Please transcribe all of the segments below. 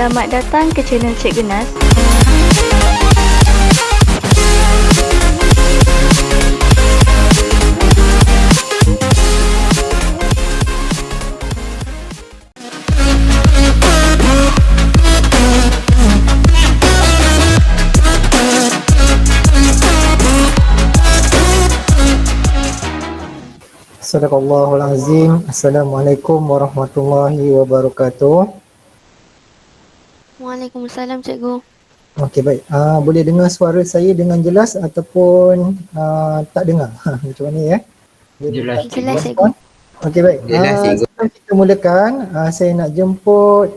Selamat datang ke channel Cikgu Nas. Sadaqallahul Azim. Assalamualaikum warahmatullahi wabarakatuh. Waalaikumsalam Cikgu. Okey, baik. Boleh dengar suara saya dengan jelas ataupun tak dengar? Macam mana ya? Jelas, Jelas Respon? Cikgu. Okey, baik. Jelas, Cikgu. Sebelum kita mulakan, saya nak jemput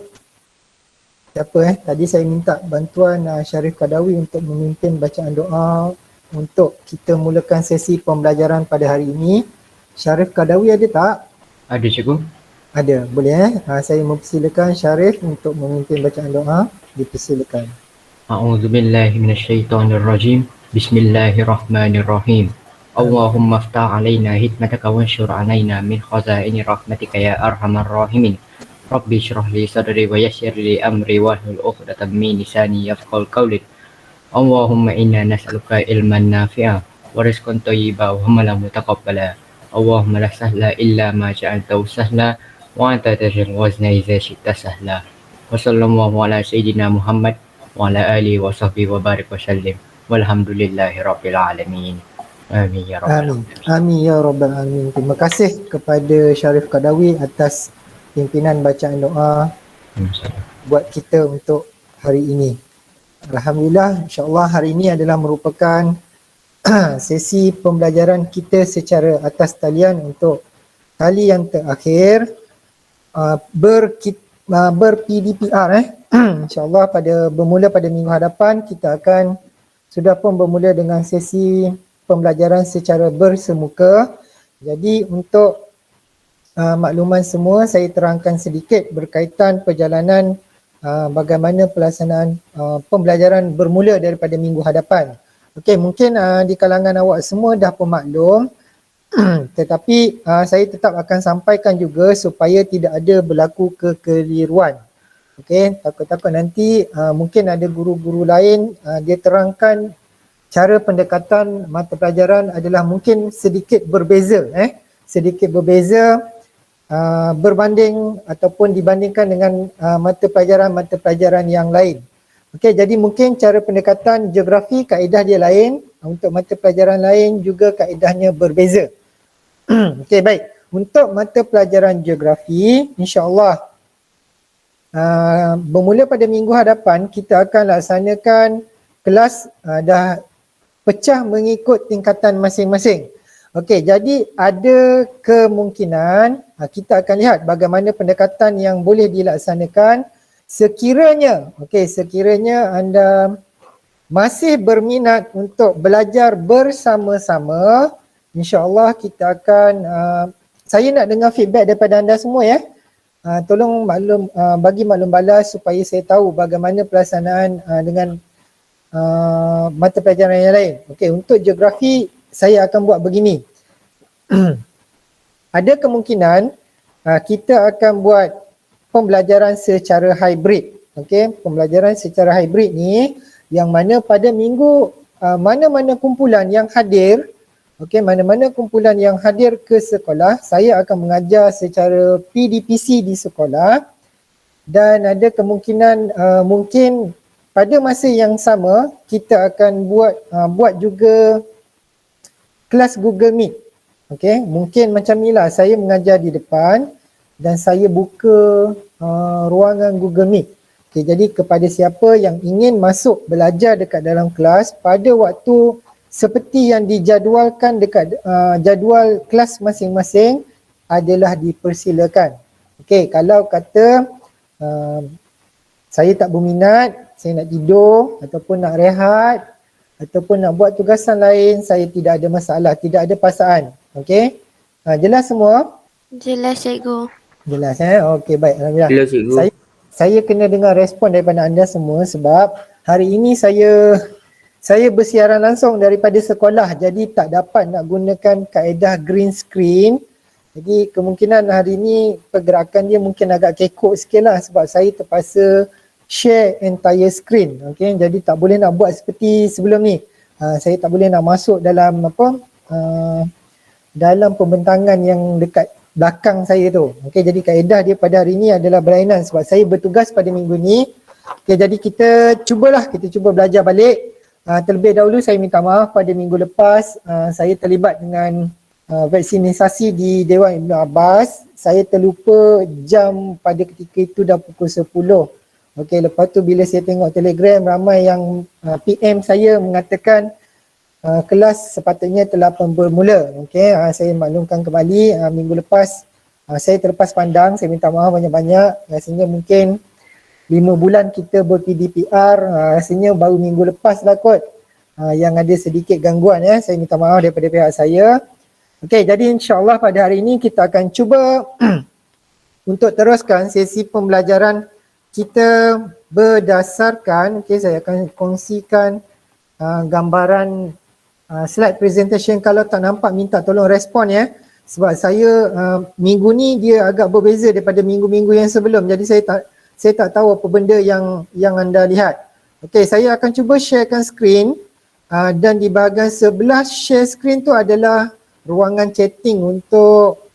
siapa tadi saya minta bantuan Syarif Qadawi untuk memimpin bacaan doa untuk kita mulakan sesi pembelajaran pada hari ini. Syarif Qadawi ada tak? Ada, Cikgu. Ada, boleh saya mempersilakan Syarif untuk memimpin bacaan doa. Dipersilakan. A'udzubillahi minasyaitonirrajim. Bismillahirrahmanirrahim. Allahumma aftah alaina hikmataka wanshur alaina min khazaini rahmatika ya arhamar rahimin. Rabbi syrah li sadri wa yassir li amri wahlul 'uqdatam min lisani yafqahu qawli. Allahumma inna nas'aluka ilman nafi'a wa rizqan thayyiban wa amalan mutaqabbala. Allahumma la sahla illa ma ja'altahu sahla wa anta taj'al wazna idza syi'ta sahla. Wa sallallahu ala sayyidina Muhammad wa ala alihi wa sahbihi wa barik wa sallim. Walhamdulillahi rabbil alamin. Amin ya rabbal Amin. Amin ya rabbal alamin. Terima kasih kepada Syarif Qadawi atas pimpinan bacaan doa alamin. buat kita untuk hari ini. Alhamdulillah, insya-Allah hari ini adalah merupakan sesi pembelajaran kita secara atas talian untuk kali yang terakhir ber-PDPR InsyaAllah bermula pada minggu hadapan kita akan sudah pun bermula dengan sesi pembelajaran secara bersemuka. Jadi untuk makluman semua saya terangkan sedikit berkaitan perjalanan bagaimana pelaksanaan pembelajaran bermula daripada minggu hadapan. Okey, mungkin di kalangan awak semua dah pun maklum tetapi saya tetap akan sampaikan juga supaya tidak ada berlaku kekeliruan. Okey, takut-takut nanti mungkin ada guru-guru lain dia terangkan cara pendekatan mata pelajaran adalah mungkin sedikit berbeza berbanding ataupun dibandingkan dengan mata pelajaran yang lain. Okey, jadi mungkin cara pendekatan geografi kaedah dia lain, untuk mata pelajaran lain juga kaedahnya berbeza. Okey, baik. Untuk mata pelajaran geografi, insya-Allah bermula pada minggu hadapan kita akan laksanakan kelas dah pecah mengikut tingkatan masing-masing. Okey, jadi ada kemungkinan kita akan lihat bagaimana pendekatan yang boleh dilaksanakan sekiranya anda masih berminat untuk belajar bersama-sama. InsyaAllah kita akan saya nak dengar feedback daripada anda semua ya. Tolong bagi maklum balas supaya saya tahu bagaimana pelaksanaan dengan mata pelajaran yang lain. Okey, untuk geografi saya akan buat begini. Ada kemungkinan kita akan buat pembelajaran secara hybrid. Okey, pembelajaran secara hybrid ni yang mana pada minggu mana-mana kumpulan yang hadir, mana-mana kumpulan yang hadir ke sekolah, saya akan mengajar secara PDPC di sekolah dan ada kemungkinan mungkin pada masa yang sama kita akan buat juga kelas Google Meet. Okey, mungkin macam inilah saya mengajar di depan dan saya buka ruangan Google Meet. Okay, jadi kepada siapa yang ingin masuk belajar dekat dalam kelas pada waktu seperti yang dijadualkan dekat jadual kelas masing-masing adalah dipersilakan. Okey, kalau kata saya tak berminat, saya nak tidur ataupun nak rehat ataupun nak buat tugasan lain, saya tidak ada masalah, tidak ada paksaan. Okey, jelas semua? Jelas Cikgu. Jelas okey, baik, alhamdulillah. Jelas, Cikgu. Saya kena dengar respon daripada anda semua sebab hari ini saya bersiaran langsung daripada sekolah, jadi tak dapat nak gunakan kaedah green screen. Jadi kemungkinan hari ini pergerakan dia mungkin agak kekok sikit lah sebab saya terpaksa share entire screen. Okay, jadi tak boleh nak buat seperti sebelum ni. Saya tak boleh nak masuk dalam dalam pembentangan yang dekat belakang saya tu. Okay, jadi kaedah dia pada hari ni adalah berlainan sebab saya bertugas pada minggu ni. Okay, jadi kita cuba belajar balik. Terlebih dahulu saya minta maaf pada minggu lepas saya terlibat dengan vaksinisasi di Dewan Ibn Abbas. Saya terlupa jam pada ketika itu dah pukul 10. Okey, lepas tu bila saya tengok Telegram ramai yang PM saya mengatakan kelas sepatutnya telah pun bermula. Okey, saya maklumkan kembali minggu lepas saya terlepas pandang, saya minta maaf banyak-banyak. Rasanya mungkin 5 bulan kita ber-PDPR, rasanya baru minggu lepas lah kot yang ada sedikit gangguan ya. Saya minta maaf daripada pihak saya. Okey, jadi insyaAllah pada hari ini kita akan cuba untuk teruskan sesi pembelajaran kita berdasarkan, saya akan kongsikan gambaran slide presentation. Kalau tak nampak minta tolong respon ya. Sebab saya minggu ni dia agak berbeza daripada minggu-minggu yang sebelum. Jadi saya tak tahu apa benda yang anda lihat. Okey, saya akan cuba sharekan screen dan di bahagian sebelah share screen tu adalah ruangan chatting untuk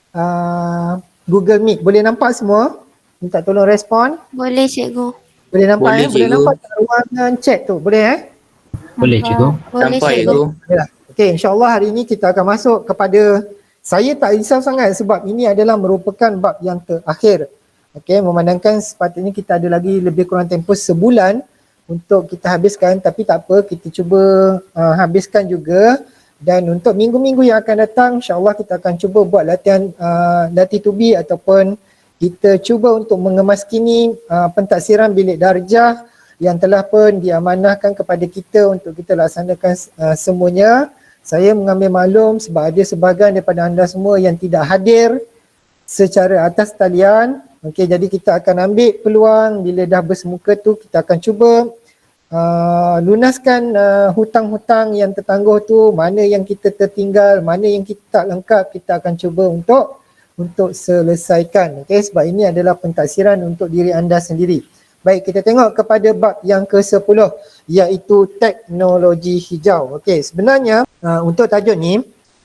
Google Meet. Boleh nampak semua? Minta tolong respon. Boleh cikgu. Boleh nampak Boleh, Boleh cikgu. nampak tak ruangan chat tu? Boleh Boleh cikgu. Boleh Nampak cikgu. cikgu. Yalah. Okey, insyaAllah hari ini kita akan masuk kepada, saya tak risau sangat sebab ini adalah merupakan bab yang terakhir. Okey, memandangkan sepatutnya kita ada lagi lebih kurang tempoh sebulan untuk kita habiskan, tapi tak apa, kita cuba habiskan juga. Dan untuk minggu-minggu yang akan datang, insyaAllah kita akan cuba buat latihan latih tubi ataupun kita cuba untuk mengemaskini pentaksiran bilik darjah yang telah pun diamanahkan kepada kita untuk kita laksanakan semuanya. Saya mengambil maklum sebab ada sebahagian daripada anda semua yang tidak hadir secara atas talian. Okey, jadi kita akan ambil peluang bila dah bersemuka tu kita akan cuba lunaskan hutang-hutang yang tertangguh tu, mana yang kita tertinggal, mana yang kita tak lengkap, kita akan cuba untuk selesaikan. Okey, sebab ini adalah pentaksiran untuk diri anda sendiri. Baik, kita tengok kepada bab yang ke-10 iaitu teknologi hijau. Okey, sebenarnya untuk tajuk ni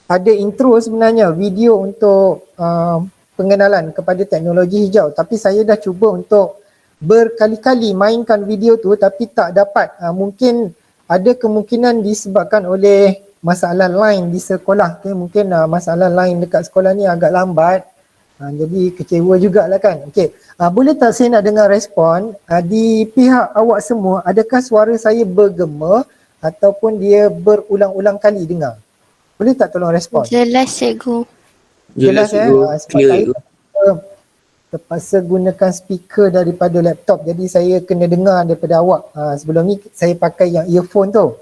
ada intro sebenarnya, video untuk pengenalan kepada teknologi hijau, tapi saya dah cuba untuk berkali-kali mainkan video tu tapi tak dapat. Mungkin ada kemungkinan disebabkan oleh masalah line di sekolah. Okay, mungkin masalah line dekat sekolah ni agak lambat. Jadi kecewa jugalah kan. Okey, boleh tak saya nak dengar respon di pihak awak semua, adakah suara saya bergema ataupun dia berulang-ulang kali dengar? Boleh tak tolong respon? Jelas cikgu. Jelas cikgu. Sebab Clear saya cikgu. terpaksa gunakan speaker daripada laptop, jadi saya kena dengar daripada awak. Sebelum ni saya pakai yang earphone tu.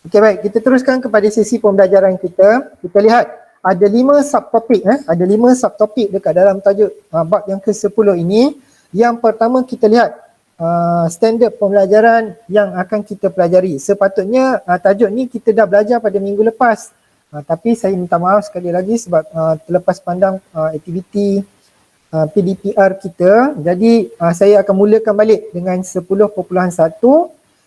Okey, baik, kita teruskan kepada sesi pembelajaran kita. Kita lihat ada 5 subtopik, ada 5 subtopik dekat dalam tajuk bab yang ke-10 ini. Yang pertama kita lihat standard pembelajaran yang akan kita pelajari. Sepatutnya tajuk ni kita dah belajar pada minggu lepas. Tapi saya minta maaf sekali lagi sebab terlepas pandang aktiviti PDPR kita. Jadi saya akan mulakan balik dengan 10.1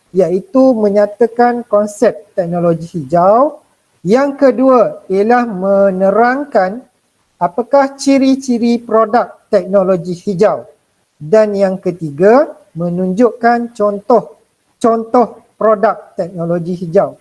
iaitu menyatakan konsep teknologi hijau. Yang kedua ialah menerangkan apakah ciri-ciri produk teknologi hijau. Dan yang ketiga menunjukkan contoh produk teknologi hijau.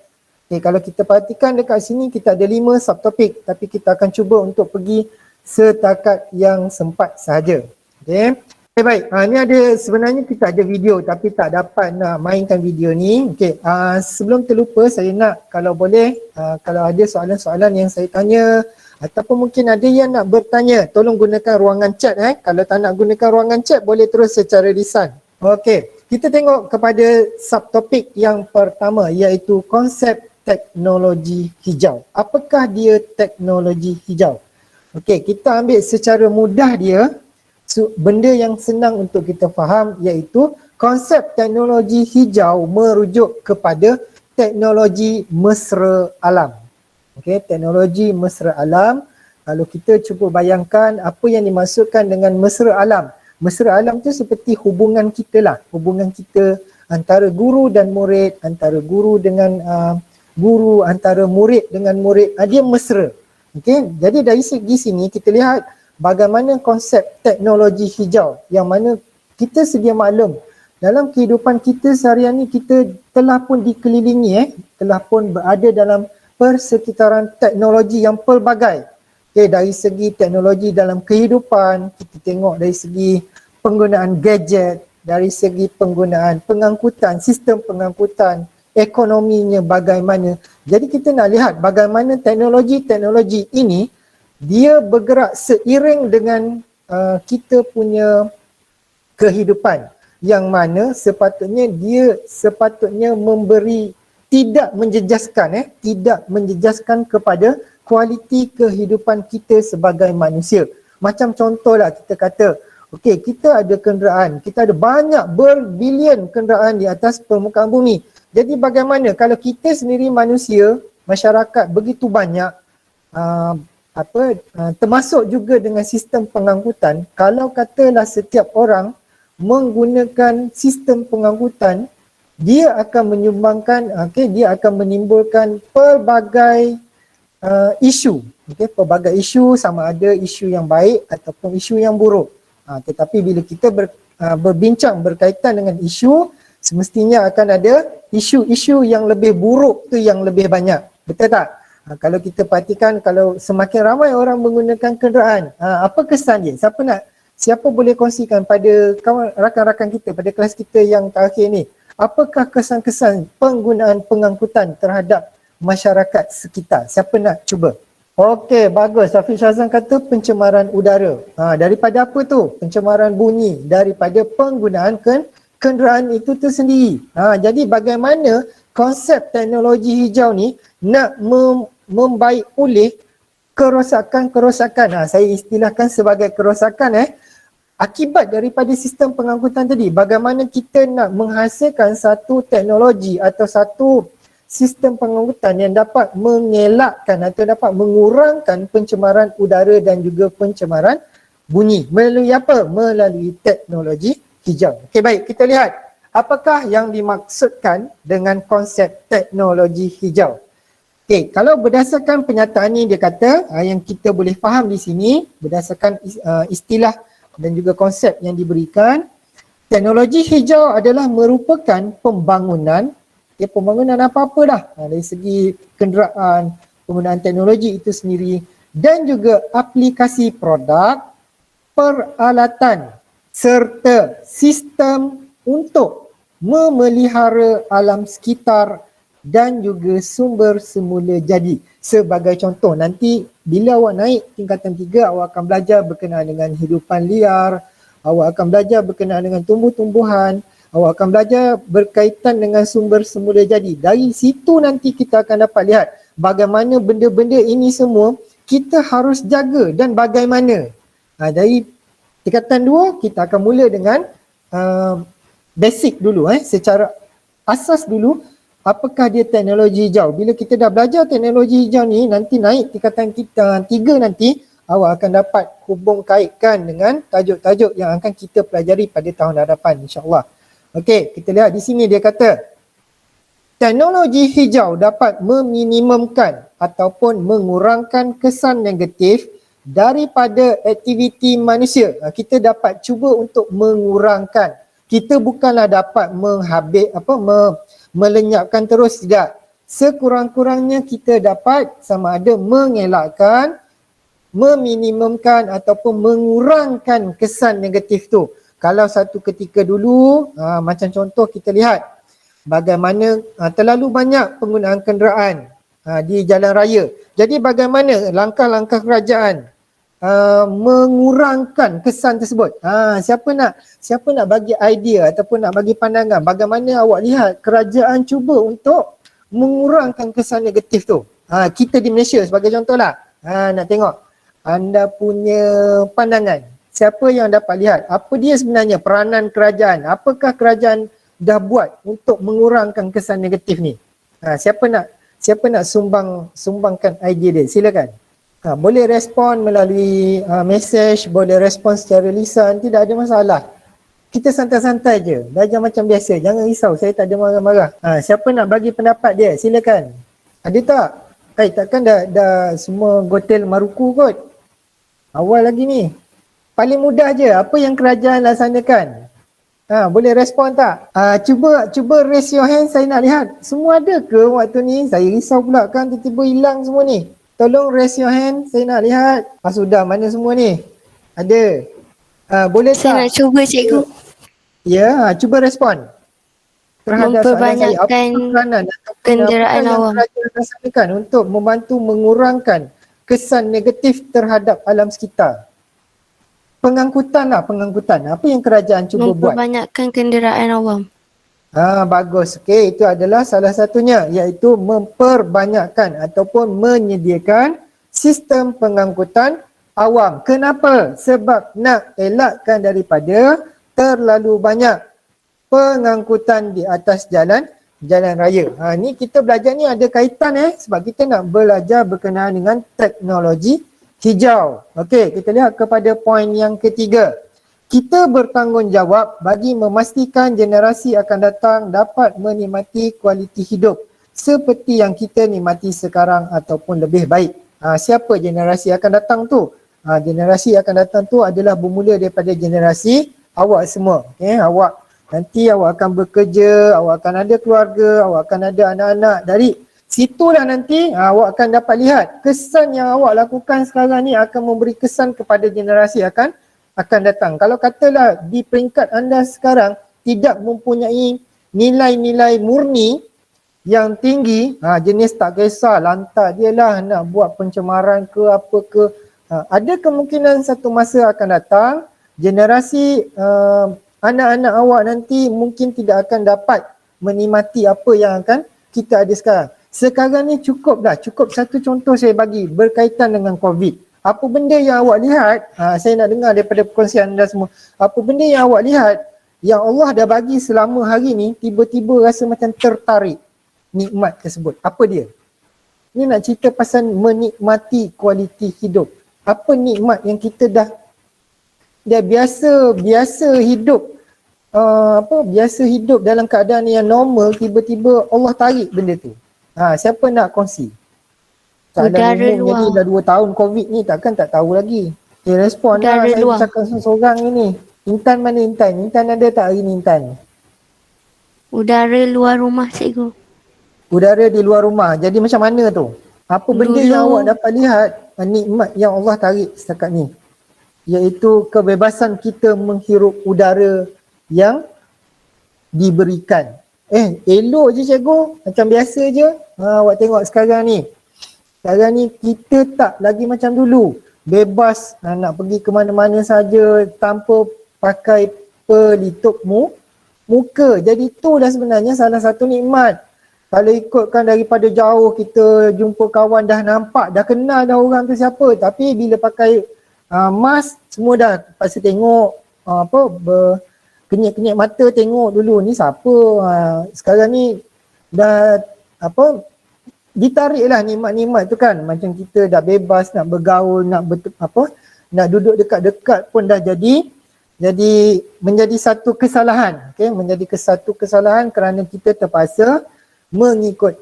Okay, kalau kita perhatikan dekat sini kita ada 5 subtopik, tapi kita akan cuba untuk pergi setakat yang sempat sahaja. Okay. Baik, ni ada, sebenarnya kita ada video tapi tak dapat nak mainkan video ni. Okay, sebelum terlupa saya nak, kalau boleh, kalau ada soalan-soalan yang saya tanya ataupun mungkin ada yang nak bertanya, tolong gunakan ruangan chat. Kalau tak nak gunakan ruangan chat, boleh terus secara lisan. Okay, kita tengok kepada subtopik yang pertama iaitu konsep teknologi hijau. Apakah dia teknologi hijau? Okay, kita ambil secara mudah dia. Benda yang senang untuk kita faham iaitu konsep teknologi hijau merujuk kepada teknologi mesra alam. Okey, teknologi mesra alam. Kalau kita cuba bayangkan apa yang dimaksudkan dengan mesra alam. Mesra alam tu seperti hubungan kita lah, hubungan kita antara guru dan murid, antara guru dengan guru, antara murid dengan murid, dia mesra. Okey, jadi dari segi sini kita lihat bagaimana konsep teknologi hijau yang mana kita sedia maklum dalam kehidupan kita seharian ni kita telah pun dikelilingi telah pun berada dalam persekitaran teknologi yang pelbagai. Okay, dari segi teknologi dalam kehidupan, kita tengok dari segi penggunaan gadget, dari segi penggunaan pengangkutan, sistem pengangkutan, ekonominya bagaimana. Jadi kita nak lihat bagaimana teknologi-teknologi ini dia bergerak seiring dengan kita punya kehidupan, yang mana sepatutnya memberi, tidak menjejaskan kepada kualiti kehidupan kita sebagai manusia. Macam contohlah kita kata, okey, kita ada kenderaan, kita ada banyak berbilion kenderaan di atas permukaan bumi. Jadi bagaimana kalau kita sendiri manusia, masyarakat begitu banyak, termasuk juga dengan sistem pengangkutan, kalau katalah setiap orang menggunakan sistem pengangkutan, dia akan menyumbangkan, dia akan menimbulkan pelbagai isu, pelbagai isu, sama ada isu yang baik ataupun isu yang buruk. Tetapi bila kita berbincang berkaitan dengan isu, semestinya akan ada isu-isu yang lebih buruk tu yang lebih banyak. Betul tak? Kalau kita perhatikan, kalau semakin ramai orang menggunakan kenderaan, apa kesan dia? Siapa boleh kongsikan pada kawan rakan-rakan kita pada kelas kita yang terakhir ni? Apakah kesan-kesan penggunaan pengangkutan terhadap masyarakat sekitar? Siapa nak cuba? Okey, bagus. Hafiz Shazan kata pencemaran udara. Daripada apa tu? Pencemaran bunyi daripada penggunaan kenderaan itu sendiri. Jadi bagaimana konsep teknologi hijau ni nak membaik pulih kerosakan-kerosakan. Saya istilahkan sebagai kerosakan akibat daripada sistem pengangkutan tadi. Bagaimana kita nak menghasilkan satu teknologi atau satu sistem pengangkutan yang dapat mengelakkan atau dapat mengurangkan pencemaran udara dan juga pencemaran bunyi. Melalui apa? Melalui teknologi hijau. Okey, baik, kita lihat apakah yang dimaksudkan dengan konsep teknologi hijau. Okey, kalau berdasarkan penyataan ini dia kata, yang kita boleh faham di sini berdasarkan istilah dan juga konsep yang diberikan, teknologi hijau adalah merupakan pembangunan apa-apa dah, dari segi kenderaan, penggunaan teknologi itu sendiri dan juga aplikasi produk, peralatan serta sistem untuk memelihara alam sekitar dan juga sumber semula jadi. Sebagai contoh, nanti bila awak naik tingkatan 3, awak akan belajar berkenaan dengan hidupan liar, awak akan belajar berkenaan dengan tumbuh-tumbuhan, awak akan belajar berkaitan dengan sumber semula jadi. Dari situ nanti kita akan dapat lihat bagaimana benda-benda ini semua kita harus jaga dan bagaimana. Dari tingkatan 2, kita akan mula dengan basic dulu, secara asas dulu. Apakah dia teknologi hijau? Bila kita dah belajar teknologi hijau ni, nanti naik tingkatan kita 3 nanti, awak akan dapat hubung kaitkan dengan tajuk-tajuk yang akan kita pelajari pada tahun hadapan, insyaAllah. Okey, kita lihat di sini dia kata, teknologi hijau dapat meminimumkan ataupun mengurangkan kesan negatif daripada aktiviti manusia. Kita dapat cuba untuk mengurangkan. Kita bukanlah dapat melenyapkan terus, tidak. Sekurang-kurangnya kita dapat sama ada mengelakkan, meminimumkan ataupun mengurangkan kesan negatif tu. Kalau satu ketika dulu, macam contoh kita lihat bagaimana terlalu banyak penggunaan kenderaan di jalan raya. Jadi bagaimana langkah-langkah kerajaan mengurangkan kesan tersebut? Siapa nak bagi idea ataupun nak bagi pandangan bagaimana awak lihat kerajaan cuba untuk mengurangkan kesan negatif tu? Kita di Malaysia sebagai contohlah, nak tengok anda punya pandangan. Siapa yang dapat lihat apa dia sebenarnya peranan kerajaan? Apakah kerajaan dah buat untuk mengurangkan kesan negatif ni? Siapa nak sumbangkan idea dia? Silakan. Boleh respon melalui mesej, boleh respon secara lisan, tidak ada masalah. Kita santai-santai je, belajar macam biasa, jangan risau, saya tak ada marah-marah. Siapa nak bagi pendapat dia, silakan. Ada tak? Takkan dah semua gotel maruku kot. Awal lagi ni. Paling mudah je, apa yang kerajaan laksanakan? Boleh respon tak? Cuba raise your hand, saya nak lihat. Semua ada ke waktu ni? Saya risau pula kan tiba-tiba hilang semua ni. Tolong raise your hand, saya nak lihat. Sudah, mana semua ni? Ada. Boleh tak? Saya nak cuba cikgu. Ya, cuba respon. Terhadap soalan saya, apa peranan kenderaan yang awam kerajaan laksanakan untuk membantu mengurangkan kesan negatif terhadap alam sekitar? Pengangkutan. Apa yang kerajaan cuba buat? memperbanyakkan kenderaan awam. Bagus. Okey, itu adalah salah satunya, iaitu memperbanyakkan ataupun menyediakan sistem pengangkutan awam. Kenapa? Sebab nak elakkan daripada terlalu banyak pengangkutan di atas jalan raya. Ni kita belajar ni ada kaitan sebab kita nak belajar berkenaan dengan teknologi hijau. Okey, kita lihat kepada poin yang ketiga. Kita bertanggungjawab bagi memastikan generasi akan datang dapat menikmati kualiti hidup seperti yang kita nikmati sekarang ataupun lebih baik. Siapa generasi akan datang tu? Generasi akan datang tu adalah bermula daripada generasi awak semua. Awak nanti awak akan bekerja, awak akan ada keluarga, awak akan ada anak-anak. Dari situlah nanti awak akan dapat lihat kesan yang awak lakukan sekarang ni akan memberi kesan kepada generasi akan datang. Kalau katalah di peringkat anda sekarang tidak mempunyai nilai-nilai murni yang tinggi, jenis tak kisah, lantak dia lah nak buat pencemaran ke apa ke. Ada kemungkinan satu masa akan datang, generasi anak-anak awak nanti mungkin tidak akan dapat menikmati apa yang akan kita ada sekarang. Sekarang ni cukup satu contoh saya bagi berkaitan dengan COVID. Apa benda yang awak lihat, saya nak dengar daripada perkongsian anda semua. Apa benda yang awak lihat yang Allah dah bagi selama hari ni, tiba-tiba rasa macam tertarik nikmat tersebut. Apa dia? Ni nak cerita pasal menikmati kualiti hidup. Apa nikmat yang kita dah biasa hidup, biasa hidup dalam keadaan yang normal, tiba-tiba Allah tarik benda tu. Siapa nak kongsi? Udara luar. Jadi dah 2 tahun COVID ni, takkan tak tahu lagi. Respon lah, saya cakap seorang ni. Intan mana Intan? Intan ada tak hari ni Intan? Udara luar rumah cikgu. Udara di luar rumah, jadi macam mana tu? Apa benda yang awak dapat lihat nikmat yang Allah tarik setakat ni? Iaitu kebebasan kita menghirup udara yang diberikan. Elok je cikgu, macam biasa je. Awak tengok sekarang ni. Sekarang ni kita tak lagi macam dulu. Bebas nak pergi ke mana-mana saja tanpa pakai pelitup muka. Jadi itulah sebenarnya salah satu nikmat. Kalau ikutkan daripada jauh kita jumpa kawan dah nampak, dah kenal dah orang tu siapa. Tapi bila pakai mask, semua dah pasal tengok kenyek-kenyek mata tengok dulu ni siapa. Sekarang ni dah ditariklah nikmat-nikmat tu kan. Macam kita dah bebas nak bergaul, nak duduk dekat-dekat pun dah jadi menjadi satu kesalahan. Menjadi satu kesalahan kerana kita terpaksa mengikut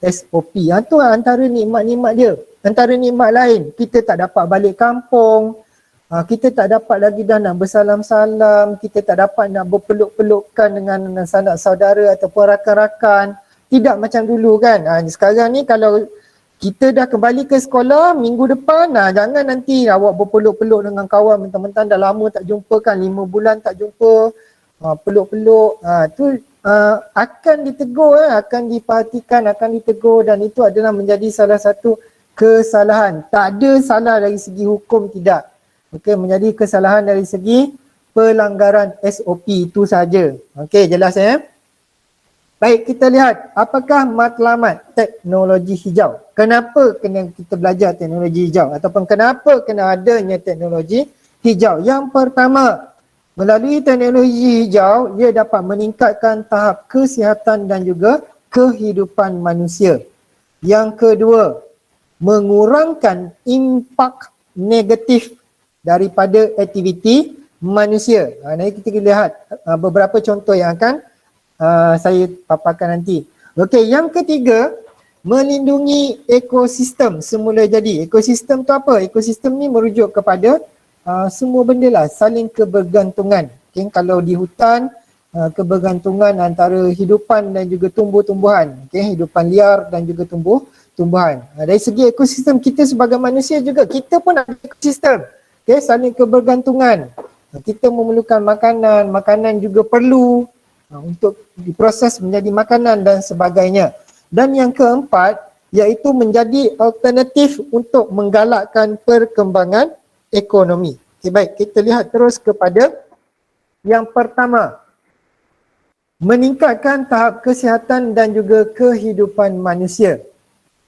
SOP. Tu antara nikmat-nikmat dia. Antara nikmat lain, kita tak dapat balik kampung, kita tak dapat lagi dah nak bersalam-salam, kita tak dapat nak berpeluk-pelukan dengan sanak saudara ataupun rakan-rakan. Tidak macam dulu kan. Sekarang ni kalau kita dah kembali ke sekolah minggu depan, jangan nanti awak berpeluk-peluk dengan kawan mentang-mentang dah lama tak jumpa kan, 5 bulan tak jumpa, peluk-peluk. Tu akan ditegur, akan diperhatikan, akan ditegur, dan itu adalah menjadi salah satu kesalahan. Tak ada salah dari segi hukum, tidak. Menjadi kesalahan dari segi pelanggaran SOP itu saja. Jelas Baik, kita lihat apakah matlamat teknologi hijau. Kenapa kena kita belajar teknologi hijau ataupun kenapa kena adanya teknologi hijau. Yang pertama, melalui teknologi hijau, ia dapat meningkatkan tahap kesihatan dan juga kehidupan manusia. Yang kedua, mengurangkan impak negatif daripada aktiviti manusia. Nanti kita lihat beberapa contoh yang akan saya paparkan nanti. Okey, yang ketiga, melindungi ekosistem semula jadi. Ekosistem tu apa? Ekosistem ni merujuk kepada semua benda lah, saling kebergantungan. Okay, kalau di hutan, kebergantungan antara hidupan dan juga tumbuh-tumbuhan. Okay, hidupan liar dan juga tumbuhan. Dari segi ekosistem kita sebagai manusia juga, kita pun ada ekosistem. Okay, saling kebergantungan. Kita memerlukan makanan, makanan juga perlu untuk diproses menjadi makanan dan sebagainya. Dan yang keempat, iaitu menjadi alternatif untuk menggalakkan perkembangan ekonomi. Okay, baik, kita lihat terus kepada yang pertama. Meningkatkan tahap kesihatan dan juga kehidupan manusia.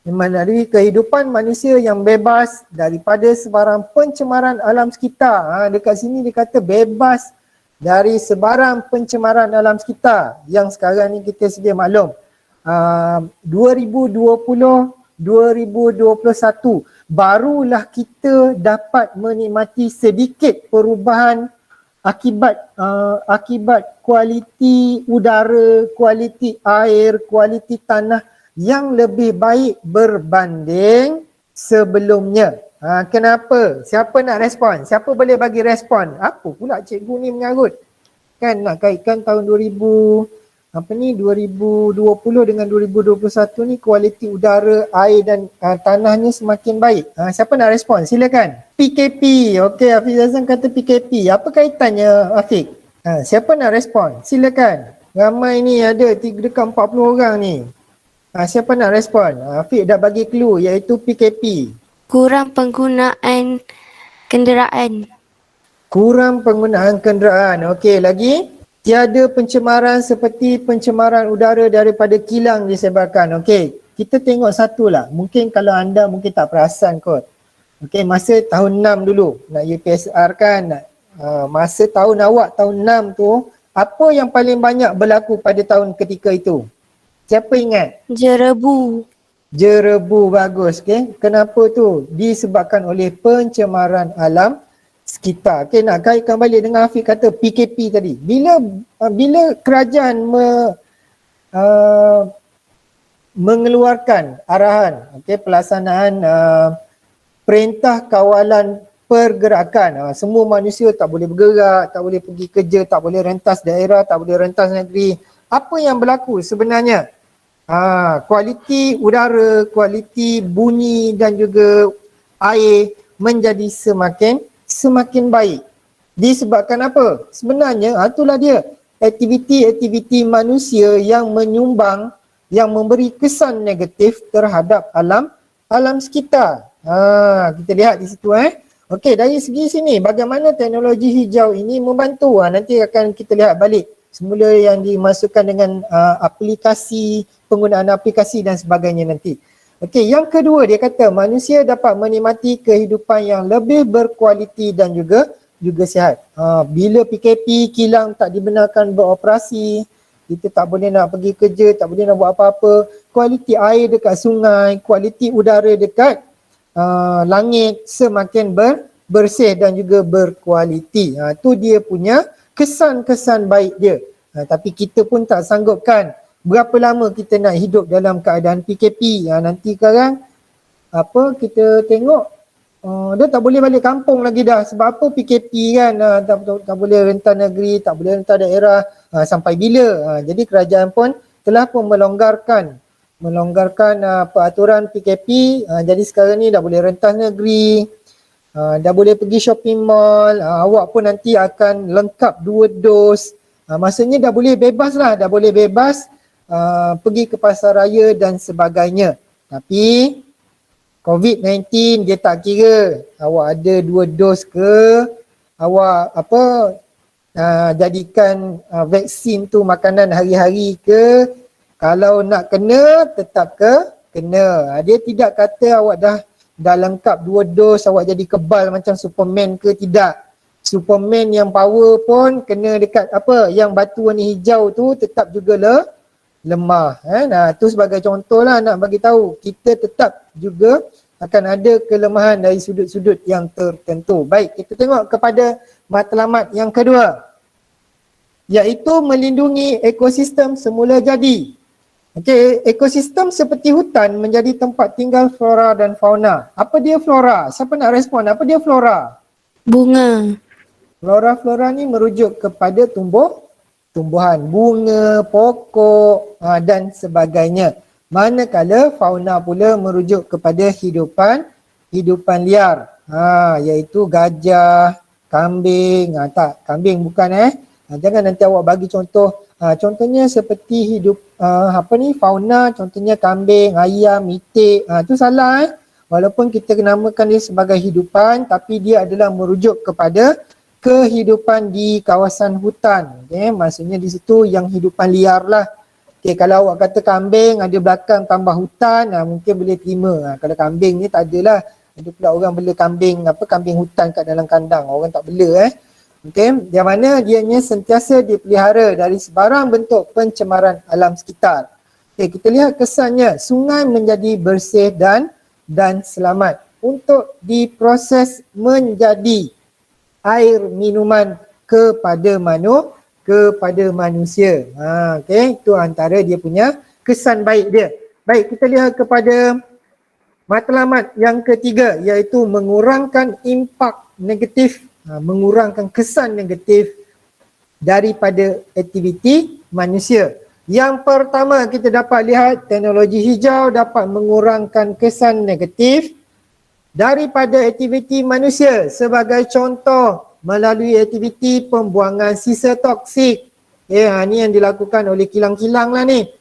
Melalui kehidupan manusia yang bebas daripada sebarang pencemaran alam sekitar. Dekat sini dia kata bebas dari sebarang pencemaran alam sekitar yang sekarang ni kita sedia maklum. 2020, 2021 barulah kita dapat menikmati sedikit perubahan akibat kualiti udara, kualiti air, kualiti tanah yang lebih baik berbanding sebelumnya. Kenapa? Siapa nak respon? Siapa boleh bagi respon? Apa pula cikgu ni mengarut? Kan nak kaitkan tahun 2020 dengan 2021 ni kualiti udara, air dan tanahnya semakin baik. Siapa nak respon? Silakan. PKP. Okey, Hafiz Azam kata PKP. Apa kaitannya Afiq? Siapa nak respon? Silakan. Ramai ni ada dekat 40 orang ni. Siapa nak respon? Afiq dah bagi clue iaitu PKP. Kurang penggunaan kenderaan. Kurang penggunaan kenderaan. Okey, lagi? Tiada pencemaran seperti pencemaran udara daripada kilang disebarkan. Okey, kita tengok satu lah. Mungkin kalau anda mungkin tak perasan kot. Okey, masa tahun 6 dulu nak UPSR kan. Masa tahun awak tahun 6 tu, apa yang paling banyak berlaku pada tahun ketika itu? Siapa ingat? Jerebu. Jerebu, bagus. Okay. Kenapa tu? Disebabkan oleh pencemaran alam sekitar. Okay, nak kaitkan balik dengan Afiq kata PKP tadi. Bila kerajaan mengeluarkan arahan, okay, pelaksanaan perintah kawalan pergerakan. Semua manusia tak boleh bergerak, tak boleh pergi kerja, tak boleh rentas daerah, tak boleh rentas negeri. Apa yang berlaku sebenarnya? Kualiti udara, kualiti bunyi dan juga air menjadi semakin baik. Disebabkan apa? Sebenarnya itulah dia, aktiviti-aktiviti manusia yang menyumbang, yang memberi kesan negatif terhadap alam sekitar. Kita lihat di situ Okey, dari segi sini bagaimana teknologi hijau ini membantu. Nanti akan kita lihat balik semula yang dimasukkan dengan aplikasi, penggunaan aplikasi dan sebagainya nanti. Okey, yang kedua dia kata manusia dapat menikmati kehidupan yang lebih berkualiti dan juga sihat. Bila PKP, kilang tak dibenarkan beroperasi, kita tak boleh nak pergi kerja, tak boleh nak buat apa-apa. Kualiti air dekat sungai, kualiti udara dekat langit semakin bersih dan juga berkualiti. Tu dia punya kesan-kesan baik dia. Tapi kita pun tak sanggupkan. Berapa lama kita nak hidup dalam keadaan PKP? Nanti sekarang kita tengok dia tak boleh balik kampung lagi dah. Sebab apa PKP kan? Tak boleh rentas negeri, tak boleh rentas daerah. Sampai bila? Jadi kerajaan pun telah pun melonggarkan peraturan PKP. Jadi sekarang ni dah boleh rentas negeri, dah boleh pergi shopping mall, awak pun nanti akan lengkap 2 dos. Maksudnya dah boleh bebas lah, dah boleh bebas pergi ke pasar raya dan sebagainya. Tapi COVID-19 dia tak kira awak ada 2 dos ke, awak jadikan vaksin tu makanan hari-hari ke. Kalau nak kena, tetap kena. Dia tidak kata awak dah lengkap 2 dos, awak jadi kebal macam Superman ke, tidak. Superman yang power pun kena dekat yang batu warna hijau tu tetap juga lemah. Tu sebagai contoh lah nak bagi tahu. Kita tetap juga akan ada kelemahan dari sudut-sudut yang tertentu. Baik, kita tengok kepada matlamat yang kedua, iaitu melindungi ekosistem semula jadi. Okey, ekosistem seperti hutan menjadi tempat tinggal flora dan fauna. Apa dia flora? Siapa nak respon? Apa dia flora? Bunga. Flora ni merujuk kepada tumbuhan, bunga, pokok dan sebagainya. Manakala fauna pula merujuk kepada hidupan liar. Iaitu gajah, kambing. Tak, kambing bukan jangan nanti awak bagi contoh. Contohnya seperti fauna, contohnya kambing, ayam, itik. Itu salah Walaupun kita namakan dia sebagai hidupan, tapi dia adalah merujuk kepada kehidupan di kawasan hutan. Maksudnya di situ yang hidupan liar lah. Kalau awak kata kambing ada belakang tambah hutan, mungkin boleh terima. Kalau kambing ni tak adalah. Ada pula orang bela kambing hutan kat dalam kandang. Orang tak bela yang mana dianya sentiasa dipelihara dari sebarang bentuk pencemaran alam sekitar. Kita lihat kesannya, sungai menjadi bersih dan selamat untuk diproses menjadi air minuman kepada manusia. Itu antara dia punya kesan baik dia. Baik, kita lihat kepada matlamat yang ketiga, iaitu mengurangkan impak negatif, mengurangkan kesan negatif daripada aktiviti manusia. Yang pertama kita dapat lihat teknologi hijau dapat mengurangkan kesan negatif daripada aktiviti manusia. Sebagai contoh, melalui aktiviti pembuangan sisa toksik. Ni yang dilakukan oleh kilang-kilang lah ni.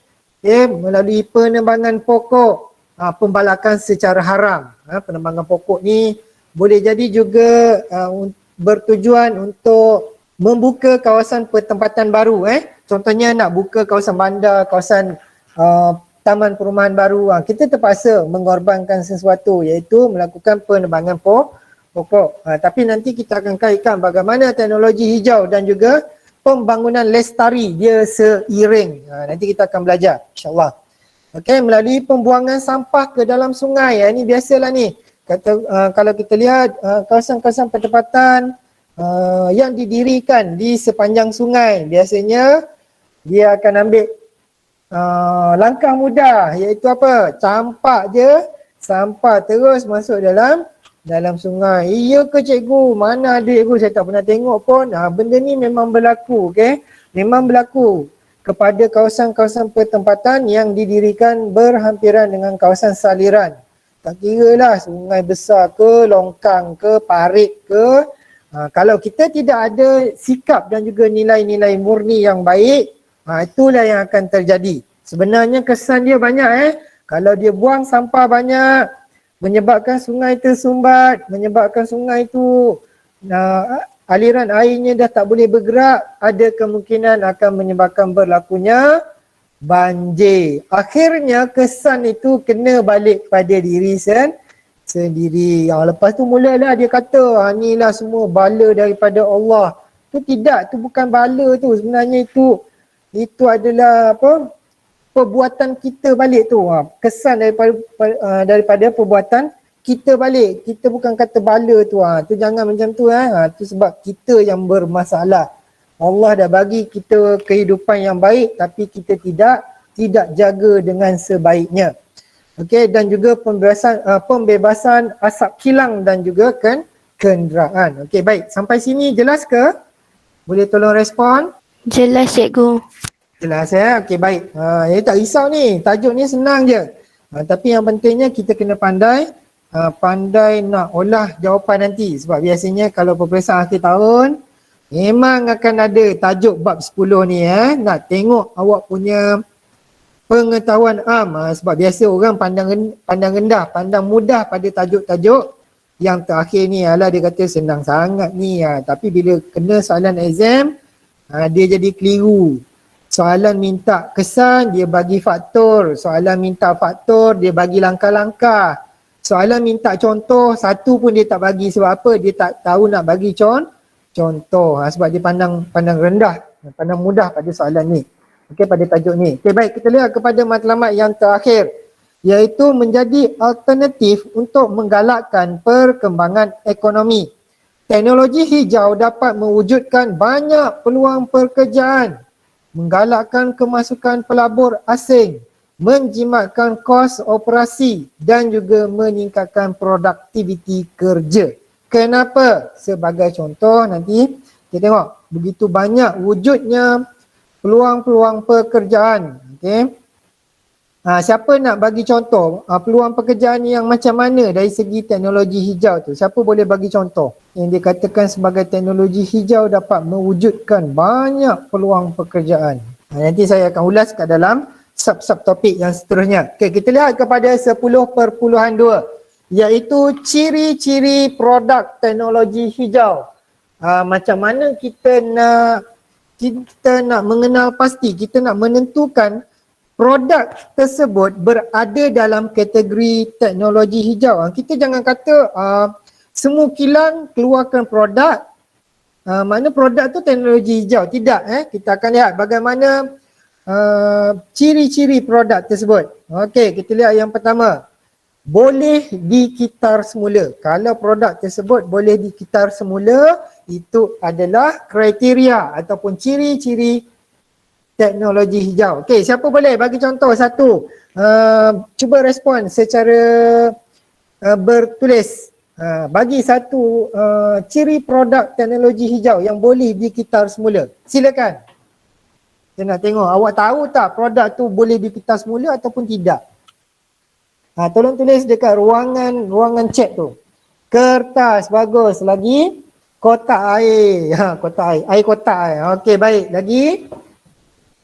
Melalui penebangan pokok, pembalakan secara haram. Penebangan pokok ni boleh jadi juga bertujuan untuk membuka kawasan pertempatan baru. Contohnya nak buka kawasan bandar, kawasan taman perumahan baru. Kita terpaksa mengorbankan sesuatu, iaitu melakukan penebangan pokok. Tapi nanti kita akan kaitkan bagaimana teknologi hijau dan juga pembangunan lestari dia seiring. Nanti kita akan belajar insyaAllah. Melalui pembuangan sampah ke dalam sungai. Ini biasalah ni. Kalau kita lihat kawasan-kawasan pertempatan yang didirikan di sepanjang sungai, biasanya dia akan ambil langkah mudah, iaitu apa? Campak je sampah terus masuk dalam sungai. Iya ke cikgu? Mana ada cikgu? Saya tak pernah tengok pun. Benda ni memang berlaku, memang berlaku kepada kawasan-kawasan pertempatan yang didirikan berhampiran dengan kawasan saliran. Tak kira lah sungai besar ke, longkang ke, parit ke. Kalau kita tidak ada sikap dan juga nilai-nilai murni yang baik, itulah yang akan terjadi. Sebenarnya kesan dia banyak Kalau dia buang sampah banyak, menyebabkan sungai tersumbat, menyebabkan sungai itu aliran airnya dah tak boleh bergerak, ada kemungkinan akan menyebabkan berlakunya banjir. Akhirnya kesan itu kena balik pada diri sendiri. Lepas tu mulalah dia kata, inilah semua bala daripada Allah. Tu tidak, tu bukan bala tu. Sebenarnya itu adalah perbuatan kita balik tu. Kesan daripada perbuatan kita balik. Kita bukan kata bala tu. Tu jangan macam tu. Tu sebab kita yang bermasalah. Allah dah bagi kita kehidupan yang baik, tapi kita tidak jaga dengan sebaiknya. Dan juga pembebasan asap kilang dan juga kenderaan. Baik, sampai sini jelas ke? Boleh tolong respon? Jelas cikgu. Jelas baik. Tak risau ni, tajuk ni senang je. Tapi yang pentingnya kita kena pandai nak olah jawapan nanti. Sebab biasanya kalau peperiksaan akhir tahun, memang akan ada tajuk bab 10 ni nak tengok awak punya pengetahuan sebab biasa orang pandang rendah, pandang mudah pada tajuk-tajuk yang terakhir ni. Dia kata senang sangat ni. Tapi bila kena soalan exam, dia jadi keliru. Soalan minta kesan, dia bagi faktor. Soalan minta faktor, dia bagi langkah-langkah. Soalan minta contoh, satu pun dia tak bagi. Sebab apa? Dia tak tahu nak bagi contoh. Sebab dia pandang rendah, pandang mudah pada soalan ni. Pada tajuk ni. Baik, kita lihat kepada matlamat yang terakhir. iaitu menjadi alternatif untuk menggalakkan perkembangan ekonomi. Teknologi hijau dapat mewujudkan banyak peluang pekerjaan, menggalakkan kemasukan pelabur asing, menjimatkan kos operasi dan juga meningkatkan produktiviti kerja. Kenapa? Sebagai contoh nanti kita tengok begitu banyak wujudnya peluang-peluang pekerjaan. Okey. Siapa nak bagi contoh peluang pekerjaan yang macam mana dari segi teknologi hijau tu? Siapa boleh bagi contoh yang dikatakan sebagai teknologi hijau dapat mewujudkan banyak peluang pekerjaan? Nanti saya akan ulas kat dalam sub-sub topik yang seterusnya. Okay, kita lihat kepada 10.2 iaitu ciri-ciri produk teknologi hijau. Macam mana kita nak mengenal pasti, kita nak menentukan produk tersebut berada dalam kategori teknologi hijau. Kita jangan kata semua kilang keluarkan produk, mana produk tu teknologi hijau. Tidak. Kita akan lihat bagaimana ciri-ciri produk tersebut. Okey, kita lihat yang pertama. Boleh dikitar semula. Kalau produk tersebut boleh dikitar semula, itu adalah kriteria ataupun ciri-ciri teknologi hijau. Okey, siapa boleh bagi contoh satu? Cuba respon secara bertulis. Bagi satu ciri produk teknologi hijau yang boleh dikitar semula. Silakan. Saya nak tengok awak tahu tak produk tu boleh dikitar semula ataupun tidak. Tolong tulis dekat ruangan chat tu. Kertas, bagus. Lagi kotak air. Kotak air. Air kotak air. Okey, baik. Lagi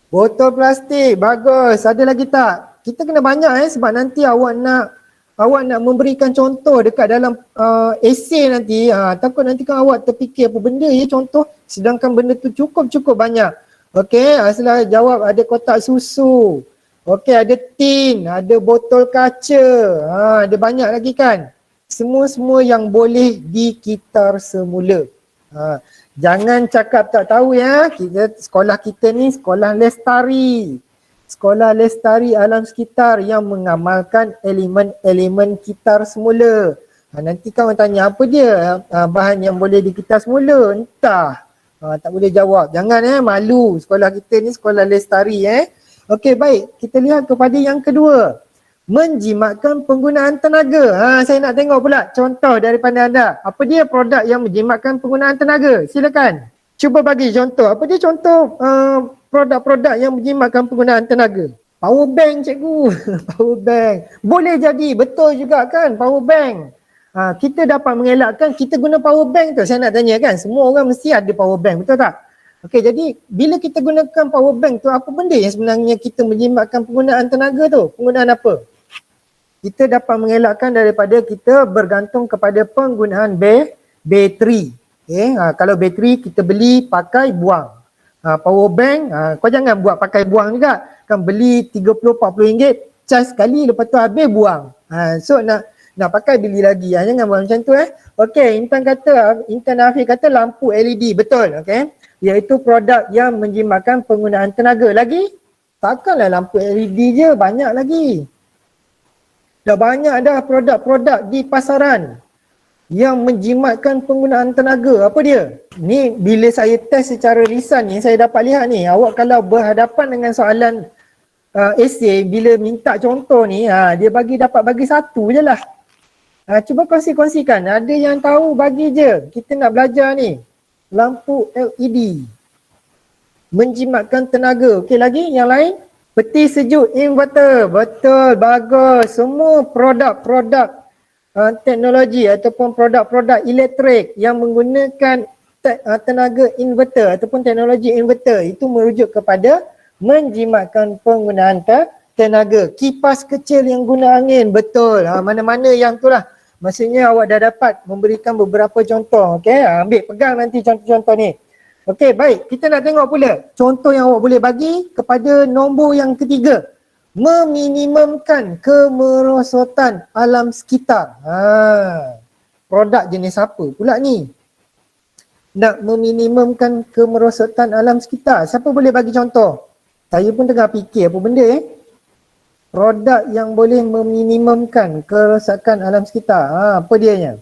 botol plastik, bagus. Ada lagi tak? Kita kena banyak sebab nanti awak nak memberikan contoh dekat dalam esei nanti. Takut nanti kan awak terfikir apa benda ya contoh, sedangkan benda tu cukup banyak. Okey, sila jawab ada kotak susu. Okey, ada tin, ada botol kaca. Ada banyak lagi kan? Semua yang boleh dikitar semula. Jangan cakap tak tahu ya. Sekolah kita ni sekolah lestari. Sekolah lestari alam sekitar yang mengamalkan elemen-elemen kitar semula. Nanti kawan tanya apa dia bahan yang boleh dikitar semula? Entah. Tak boleh jawab. Jangan malu. Sekolah kita ni sekolah lestari. Okey, baik. Kita lihat kepada yang kedua. Menjimatkan penggunaan tenaga. Saya nak tengok pula contoh daripada anda. Apa dia produk yang menjimatkan penggunaan tenaga? Silakan. Cuba bagi contoh. Apa dia contoh produk-produk yang menjimatkan penggunaan tenaga? Power bank, cikgu. Power bank. Boleh jadi. Betul juga kan power bank. Kita dapat mengelakkan kita guna power bank tu. Saya nak tanya kan. Semua orang mesti ada power bank. Betul tak? Okey, jadi bila kita gunakan power bank tu, apa benda yang sebenarnya kita menjimatkan penggunaan tenaga tu? Penggunaan apa? Kita dapat mengelakkan daripada kita bergantung kepada penggunaan bateri. Kalau bateri kita beli, pakai, buang. Power bank, kau jangan buat pakai buang juga. Kan beli 30-40 ringgit, charge sekali, lepas tu habis buang. So nak pakai beli lagi. Jangan buat macam tu. Okey, Intan Afiq kata lampu LED. Betul. Okey. Iaitu produk yang menjimatkan penggunaan tenaga. Lagi? Takkanlah lampu LED je, banyak lagi. Dah banyak dah produk-produk di pasaran yang menjimatkan penggunaan tenaga. Apa dia? Ni bila saya test secara lisan ni, saya dapat lihat ni. Awak kalau berhadapan dengan soalan esei, bila minta contoh ni, dia dapat bagi satu je lah. Cuba kongsi-kongsikan. Ada yang tahu bagi je. Kita nak belajar ni. Lampu LED. Menjimatkan tenaga. Okey, lagi yang lain? Peti sejuk inverter. Betul, bagus. Semua produk-produk teknologi ataupun produk-produk elektrik yang menggunakan tenaga inverter ataupun teknologi inverter itu merujuk kepada menjimatkan penggunaan tenaga. Kipas kecil yang guna angin. Betul. Mana-mana yang tu lah. Maksudnya awak dah dapat memberikan beberapa contoh. Okey, ambil pegang nanti contoh-contoh ni. Okey, baik. Kita nak tengok pula contoh yang awak boleh bagi kepada nombor yang ketiga. Meminimumkan kemerosotan alam sekitar. Produk jenis apa pula ni? Nak meminimumkan kemerosotan alam sekitar. Siapa boleh bagi contoh? Saya pun tengah fikir apa benda produk yang boleh meminimumkan kerosakan alam sekitar. Apa dianya?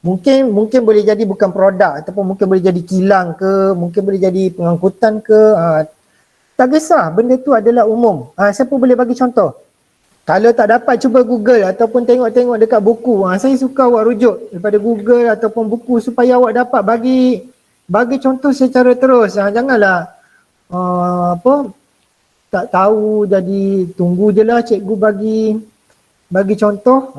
Mungkin boleh jadi bukan produk ataupun mungkin boleh jadi kilang ke, mungkin boleh jadi pengangkutan ke. Tak kisah, benda tu adalah umum. Siapa boleh bagi contoh? Kalau tak dapat, cuba Google ataupun tengok-tengok dekat buku. Saya suka awak rujuk daripada Google ataupun buku supaya awak dapat bagi contoh secara terus. Janganlah tak tahu jadi tunggu je lah cikgu bagi contoh.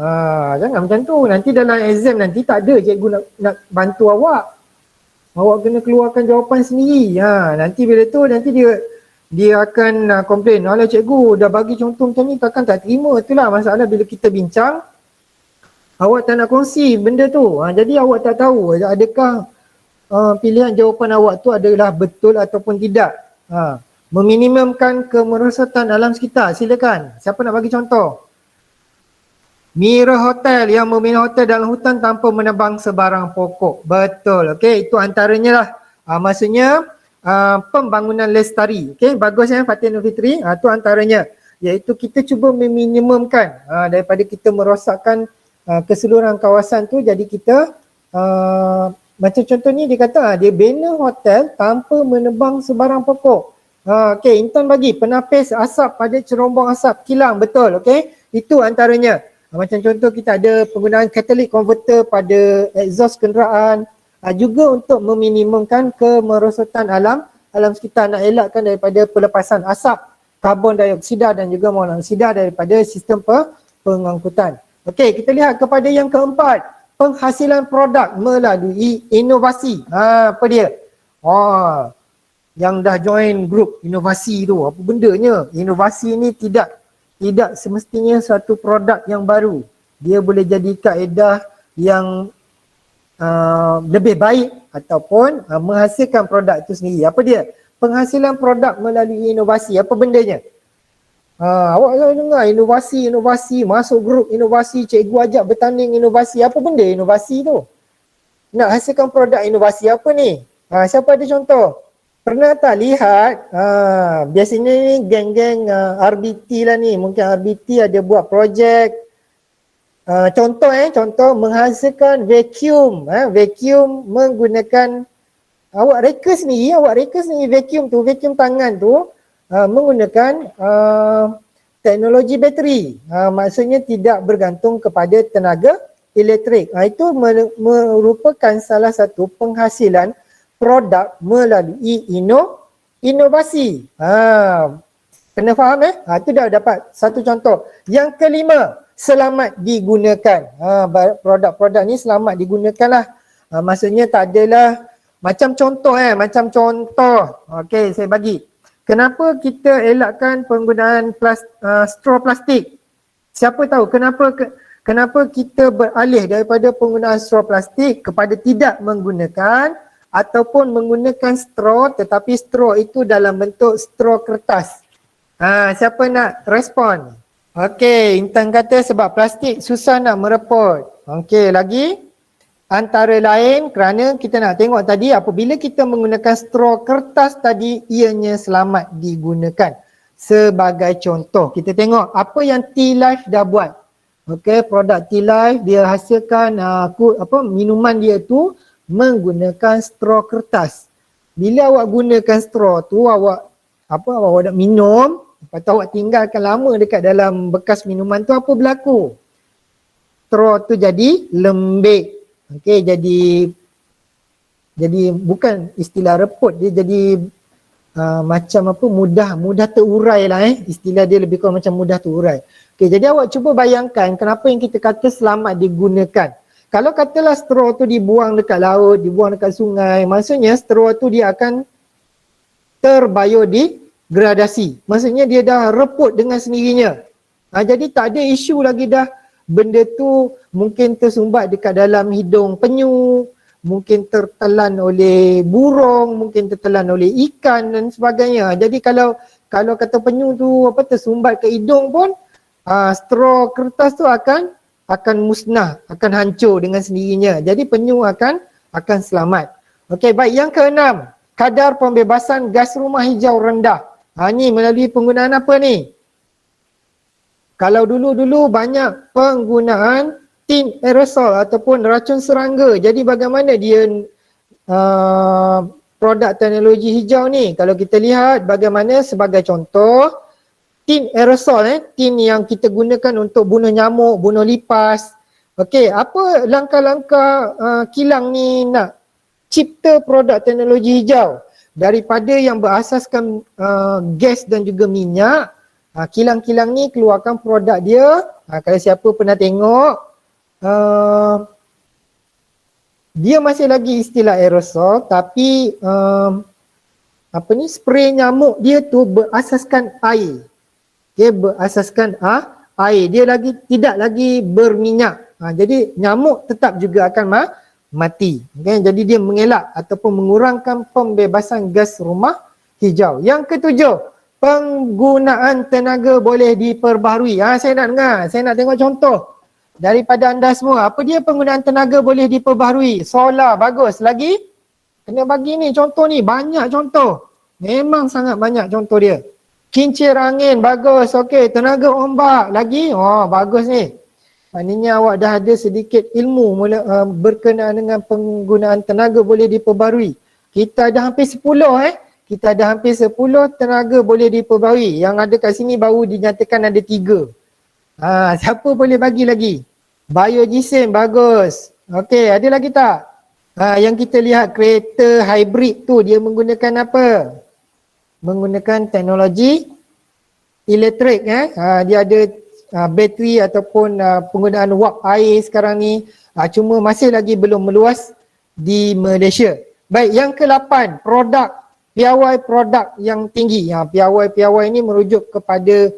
Jangan macam tu. Nanti dalam exam nanti tak ada cikgu nak bantu awak. Awak kena keluarkan jawapan sendiri. Nanti bila tu nanti dia akan komplain. Alah cikgu dah bagi contoh macam ni takkan tak terima. Itulah masalah bila kita bincang. Awak tak nak kongsi benda tu. Jadi awak tak tahu adakah pilihan jawapan awak tu adalah betul ataupun tidak. Meminimumkan kemerosotan alam sekitar. Silakan. Siapa nak bagi contoh? Mira Hotel yang membina hotel dalam hutan tanpa menebang sebarang pokok. Betul. Okey, itu antaranya lah. Maksudnya pembangunan lestari. Okey, bagus Fatin Nur Fitri. Itu antaranya. Iaitu kita cuba meminimumkan daripada kita merosakkan keseluruhan kawasan tu. Jadi kita macam contoh ni dia kata dia bina hotel tanpa menebang sebarang pokok. Okey, Intan bagi penapis asap pada cerombong asap kilang. Betul. Okey, itu antaranya. Macam contoh kita ada penggunaan catalytic converter pada exhaust kenderaan, juga untuk meminimumkan kemerosotan alam sekitar, nak elakkan daripada pelepasan asap karbon dioksida dan juga monoksida daripada sistem pengangkutan. Okey, kita lihat kepada yang keempat, penghasilan produk melalui inovasi. Apa dia? Yang dah join group inovasi tu, apa bendanya? Inovasi ni tidak semestinya satu produk yang baru. Dia boleh jadi kaedah yang lebih baik ataupun menghasilkan produk itu sendiri. Apa dia? Penghasilan produk melalui inovasi. Apa bendanya? Awak kalau dengar inovasi, masuk grup inovasi, cikgu ajak bertanding inovasi. Apa benda inovasi tu? Nak hasilkan produk inovasi apa ni? Siapa ada contoh? Pernah tak lihat, biasanya ni geng-geng RBT lah ni. Mungkin RBT ada buat projek. Contoh menghasilkan vacuum. Vacuum menggunakan, awak reka sendiri vacuum tangan tu menggunakan teknologi bateri. Maksudnya tidak bergantung kepada tenaga elektrik. Itu merupakan salah satu penghasilan produk melalui inovasi. Kena faham itu dah dapat satu contoh. Yang kelima, selamat digunakan. Produk-produk ni selamat digunakan lah. Maksudnya tak adalah macam contoh okey, saya bagi. Kenapa kita elakkan penggunaan straw plastik? Siapa tahu kenapa kita beralih daripada penggunaan straw plastik kepada tidak menggunakan ataupun menggunakan straw, tetapi straw itu dalam bentuk straw kertas. Siapa nak respon? Okey, Intan kata sebab plastik susah nak mereput. Okey, lagi antara lain kerana kita nak tengok tadi apabila kita menggunakan straw kertas tadi ianya selamat digunakan. Sebagai contoh, kita tengok apa yang T-Life dah buat. Okey, produk T-Life dia hasilkan minuman dia tu menggunakan straw kertas. Bila awak gunakan straw tu, awak nak minum, lepas tu awak tinggalkan lama dekat dalam bekas minuman tu, apa berlaku? Straw tu jadi lembik. Okey, jadi bukan istilah reput, dia jadi macam mudah terurai lah istilah dia lebih kurang macam mudah terurai. Okey, jadi awak cuba bayangkan kenapa yang kita kata selamat digunakan. Kalau katalah straw tu dibuang dekat laut, dibuang dekat sungai, maksudnya straw tu dia akan terbiodegradasi. Maksudnya dia dah reput dengan sendirinya. Jadi tak ada isu lagi dah benda tu mungkin tersumbat dekat dalam hidung penyu, mungkin tertelan oleh burung, mungkin tertelan oleh ikan dan sebagainya. Jadi kalau kata penyu tu tersumbat ke hidung pun, straw kertas tu akan musnah, akan hancur dengan sendirinya. Jadi penyu akan selamat. Okey, baik, yang keenam, kadar pembebasan gas rumah hijau rendah. Ni melalui penggunaan apa ni? Kalau dulu-dulu banyak penggunaan tin aerosol ataupun racun serangga. Jadi bagaimana dia produk teknologi hijau ni? Kalau kita lihat bagaimana sebagai contoh, tin aerosol, tin yang kita gunakan untuk bunuh nyamuk, bunuh lipas. Okey, apa langkah-langkah kilang ni nak cipta produk teknologi hijau? Daripada yang berasaskan gas dan juga minyak, kilang-kilang ni keluarkan produk dia. Kalau siapa pernah tengok, dia masih lagi istilah aerosol, tapi spray nyamuk dia tu berasaskan air. Okay, berasaskan air. Dia tidak lagi berminyak. Jadi nyamuk tetap juga akan mati. Okay, jadi dia mengelak ataupun mengurangkan pembebasan gas rumah hijau. Yang ketujuh, penggunaan tenaga boleh diperbaharui. Saya nak dengar, saya nak tengok contoh daripada anda semua. Apa dia penggunaan tenaga boleh diperbaharui? Solar, bagus. Lagi? Kena bagi ni contoh ni, banyak contoh. Memang sangat banyak contoh dia. Kincir angin, bagus. Okey, tenaga ombak, lagi? Oh, bagus ni. Maknanya awak dah ada sedikit ilmu berkenaan dengan penggunaan tenaga boleh diperbaharui. Kita dah hampir 10 Kita dah hampir 10 tenaga boleh diperbaharui. Yang ada kat sini baru dinyatakan ada 3. Siapa boleh bagi lagi? Biogisim, bagus. Okey, ada lagi tak? Yang kita lihat kereta hybrid tu dia menggunakan apa? Menggunakan teknologi elektrik. Dia ada bateri ataupun penggunaan wap air sekarang ni. Cuma masih lagi belum meluas di Malaysia. Baik, yang ke-8, piawai produk yang tinggi. Piawai ini merujuk kepada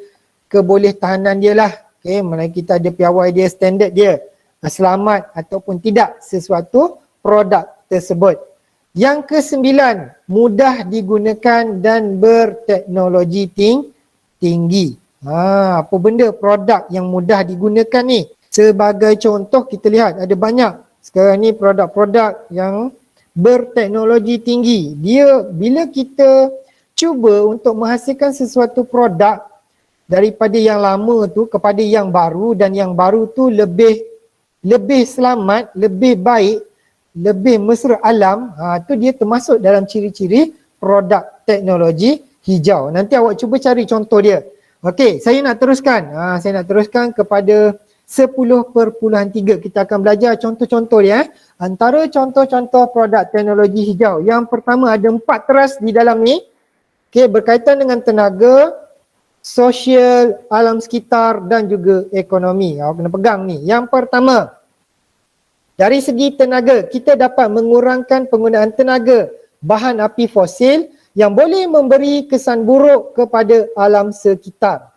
kebolehtahanan dia lah. Okay, mana kita ada piawai dia, standard dia. Selamat ataupun tidak sesuatu produk tersebut. Yang ke-9, mudah digunakan dan berteknologi tinggi. Apa benda produk yang mudah digunakan ni? Sebagai contoh kita lihat ada banyak. Sekarang ni produk-produk yang berteknologi tinggi. Dia bila kita cuba untuk menghasilkan sesuatu produk daripada yang lama tu kepada yang baru, dan yang baru tu lebih selamat, lebih baik, lebih mesra alam, tu dia termasuk dalam ciri-ciri produk teknologi hijau. Nanti awak cuba cari contoh dia. Okey, saya nak teruskan. Saya nak teruskan kepada 10.3. Kita akan belajar contoh-contoh dia. Antara contoh-contoh produk teknologi hijau. Yang pertama ada 4 teras di dalam ni. Okey, berkaitan dengan tenaga, sosial, alam sekitar dan juga ekonomi. Awak kena pegang ni. Yang pertama, dari segi tenaga, kita dapat mengurangkan penggunaan tenaga bahan api fosil yang boleh memberi kesan buruk kepada alam sekitar.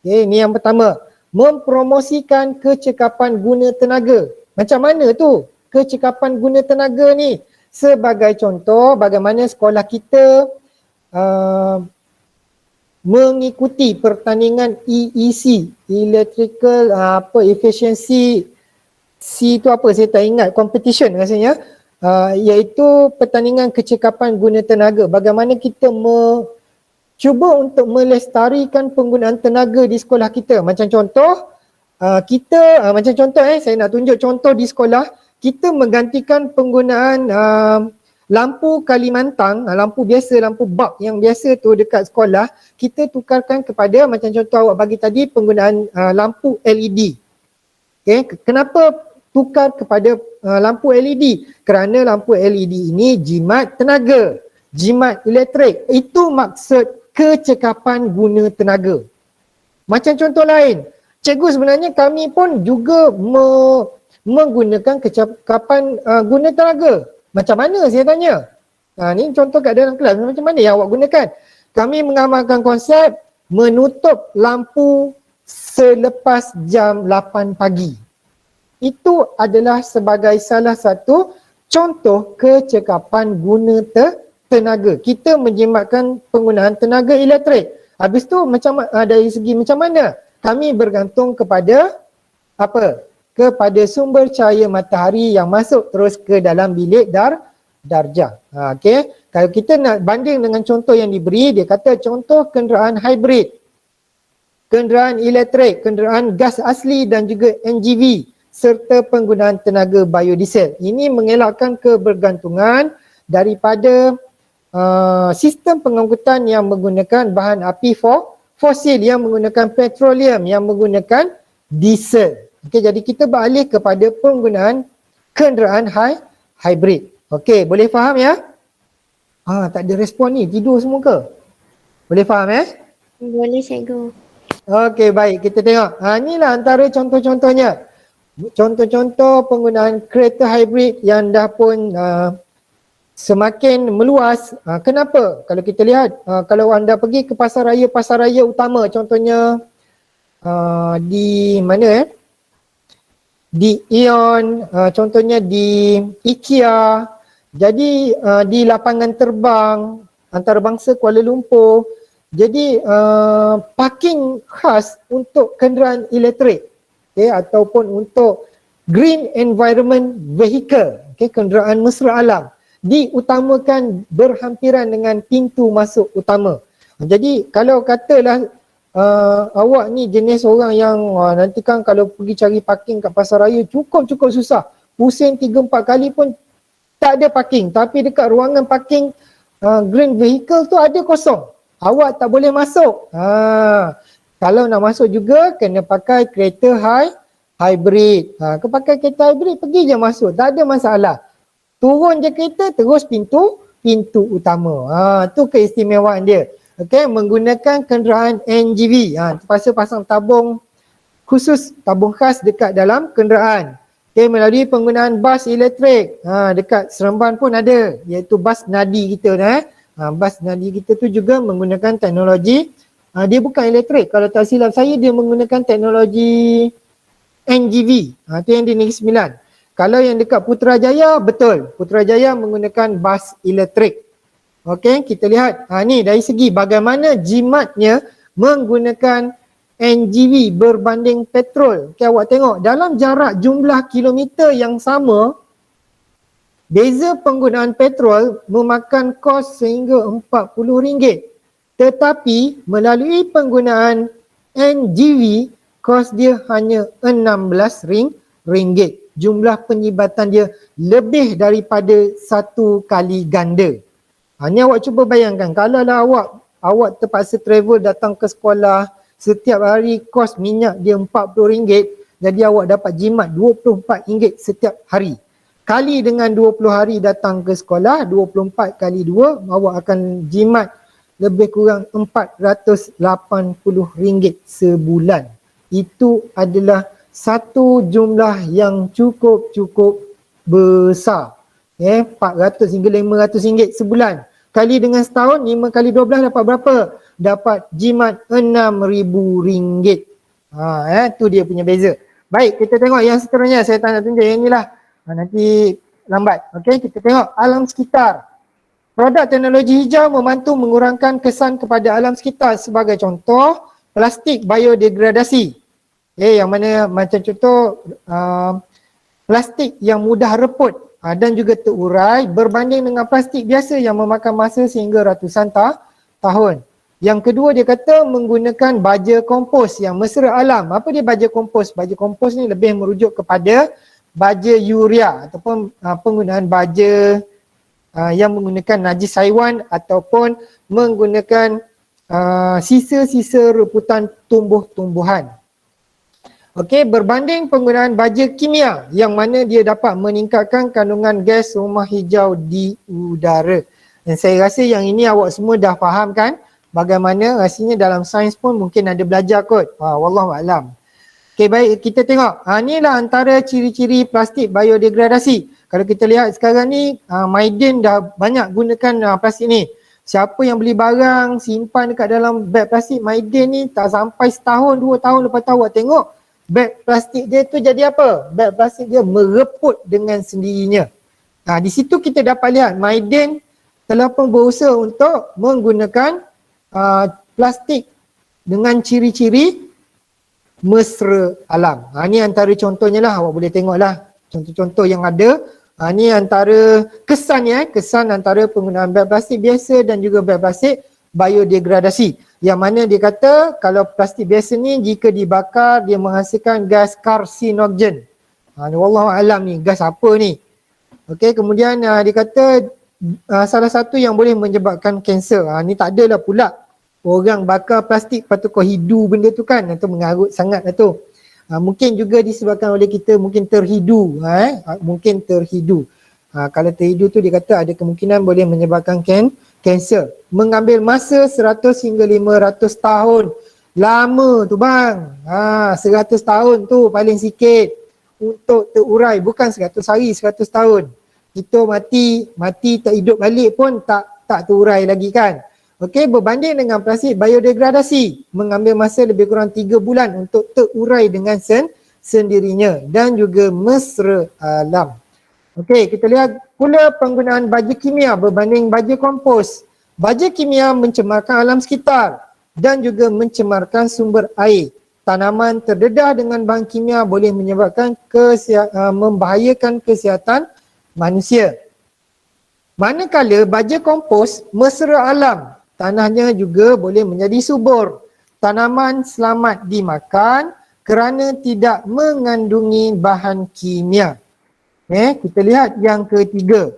Okay, ini yang pertama. Mempromosikan kecekapan guna tenaga. Macam mana tu kecekapan guna tenaga ni? Sebagai contoh, bagaimana sekolah kita mengikuti pertandingan EEC, Electrical Efficiency, C tu apa saya tak ingat, competition rasanya. Iaitu pertandingan kecekapan guna tenaga. Bagaimana kita cuba untuk melestarikan penggunaan tenaga di sekolah kita. Macam contoh, saya nak tunjuk contoh di sekolah, kita menggantikan penggunaan lampu Kalimantan, lampu biasa, lampu bulb yang biasa tu dekat sekolah, kita tukarkan kepada, macam contoh awak bagi tadi, penggunaan lampu LED. Okay, kenapa tukar kepada lampu LED? Kerana lampu LED ini jimat tenaga, jimat elektrik. Itu maksud kecekapan guna tenaga. Macam contoh lain, cikgu sebenarnya kami pun juga menggunakan kecekapan guna tenaga. Macam mana saya tanya? Ni contoh kat dalam kelas, macam mana yang awak gunakan? Kami mengamalkan konsep menutup lampu selepas jam 8 pagi. Itu adalah sebagai salah satu contoh kecekapan guna tenaga. Kita menjimatkan penggunaan tenaga elektrik. Habis tu dari segi macam mana? Kami bergantung kepada apa? Kepada sumber cahaya matahari yang masuk terus ke dalam bilik darjah. Okay. Kalau kita nak banding dengan contoh yang diberi, dia kata contoh kenderaan hybrid. kenderaan elektrik, kenderaan gas asli dan juga NGV serta penggunaan tenaga biodiesel. Ini mengelakkan kebergantungan daripada sistem pengangkutan yang menggunakan bahan api fosil, yang menggunakan petroleum, yang menggunakan diesel. Okey, jadi kita beralih kepada penggunaan kenderaan hybrid. Okey, boleh faham ya? Tak ada respon ni, tidur semua ke? Boleh faham Boleh cikgu. Okey, baik, kita tengok. Inilah antara contoh-contohnya. Contoh-contoh penggunaan kereta hybrid yang dah pun semakin meluas. Kenapa? Kalau kita lihat, kalau anda pergi ke pasar raya utama, contohnya di mana di Aeon, contohnya di IKEA, jadi di lapangan terbang antarabangsa Kuala Lumpur, jadi parking khas untuk kenderaan elektrik, ataupun untuk green environment vehicle, kenderaan mesra alam, diutamakan berhampiran dengan pintu masuk utama. Jadi kalau katalah awak ni jenis orang yang nanti kan kalau pergi cari parking kat pasar raya cukup susah, pusing 3-4 kali pun tak ada parking, tapi dekat ruangan parking green vehicle tu ada kosong, awak tak boleh masuk. Kalau nak masuk juga kena pakai kereta hybrid. Kau pakai kereta hybrid, pergi je masuk, tak ada masalah. Turun je kereta terus pintu utama. Tu keistimewaan dia. Okey, menggunakan kenderaan NGV. Terpaksa pasang tabung khusus, tabung khas dekat dalam kenderaan. Okey, melalui penggunaan bas elektrik. Dekat Seremban pun ada, iaitu bas nadi kita. Bas nadi kita tu juga menggunakan teknologi, dia bukan elektrik. Kalau tak silap saya, dia menggunakan teknologi NGV. Tu yang di Negeri Sembilan. Kalau yang dekat Putrajaya, betul. Putrajaya menggunakan bas elektrik. Okey, kita lihat. Ni dari segi bagaimana jimatnya menggunakan NGV berbanding petrol. Okay, awak tengok dalam jarak jumlah kilometer yang sama, beza penggunaan petrol memakan kos sehingga RM40. Tetapi melalui penggunaan NGV, kos dia hanya RM16. Jumlah penyibatan dia lebih daripada 1 kali ganda. Ni awak cuba bayangkan, kalau lah awak terpaksa travel datang ke sekolah, setiap hari kos minyak dia RM40, jadi awak dapat jimat RM24 setiap hari. Kali dengan 20 hari datang ke sekolah, 24 kali 2, awak akan jimat lebih kurang RM480 sebulan. Itu adalah satu jumlah yang cukup besar. 400 hingga RM500 sebulan. Kali dengan setahun, 5 kali 12 dapat berapa? Dapat jimat RM6,000. Tu dia punya beza. Baik, kita tengok yang seterusnya. Saya tak nak tunjuk yang inilah. Nanti lambat. Okey, kita tengok alam sekitar. Produk teknologi hijau membantu mengurangkan kesan kepada alam sekitar. Sebagai contoh, plastik biodegradasi. Yang mana macam contoh plastik yang mudah reput dan juga terurai berbanding dengan plastik biasa yang memakan masa sehingga ratusan tahun. Yang kedua, dia kata menggunakan baja kompos yang mesra alam. Apa dia baja kompos? Baja kompos ni lebih merujuk kepada baja urea ataupun penggunaan baja yang menggunakan najis haiwan ataupun menggunakan sisa-sisa reputan tumbuh-tumbuhan. Okey, berbanding penggunaan baja kimia yang mana dia dapat meningkatkan kandungan gas rumah hijau di udara. Dan saya rasa yang ini awak semua dah faham kan? Bagaimana rasanya dalam sains pun mungkin ada belajar kot. Wallahualam. Okey, baik, kita tengok. Inilah antara ciri-ciri plastik biodegradasi. Kalau kita lihat sekarang ni, Maiden dah banyak gunakan plastik ni. Siapa yang beli barang, simpan dekat dalam beg plastik Maiden ni, tak sampai setahun, 2 tahun lepas tu awak tengok, beg plastik dia tu jadi apa? Beg plastik dia mereput dengan sendirinya. Di situ kita dapat lihat Maiden telah pun berusaha untuk menggunakan plastik dengan ciri-ciri mesra alam. Ni antara contohnya lah, awak boleh tengok lah contoh-contoh yang ada. Ni antara kesannya, kesan antara penggunaan beg plastik biasa dan juga beg plastik biodegradasi. Yang mana dia kata kalau plastik biasa ni jika dibakar dia menghasilkan gas karsinogen. Wallahualam ni gas apa ni. Okey, kemudian dia kata salah satu yang boleh menyebabkan kanser. Ni tak adalah pula orang bakar plastik lepas tu kau hidu benda tu kan, itu mengarut sangat lah tu. Mungkin juga disebabkan oleh kita mungkin terhidu, mungkin terhidu. Kalau terhidu tu dia kata ada kemungkinan boleh menyebabkan kanser. Mengambil masa 100 hingga 500 tahun. Lama tu bang. 100 tahun tu paling sikit untuk terurai, bukan 100 hari, 100 tahun. Kita mati tak hidup balik pun tak terurai lagi kan. Okey, berbanding dengan plastik biodegradasi mengambil masa lebih kurang 3 bulan untuk terurai dengan sendirinya dan juga mesra alam. Okey, kita lihat pula penggunaan baja kimia berbanding baja kompos. Baja kimia mencemarkan alam sekitar dan juga mencemarkan sumber air. Tanaman terdedah dengan bahan kimia boleh menyebabkan membahayakan kesihatan manusia. Manakala baja kompos mesra alam, tanahnya juga boleh menjadi subur. Tanaman selamat dimakan kerana tidak mengandungi bahan kimia. Kita lihat yang ketiga.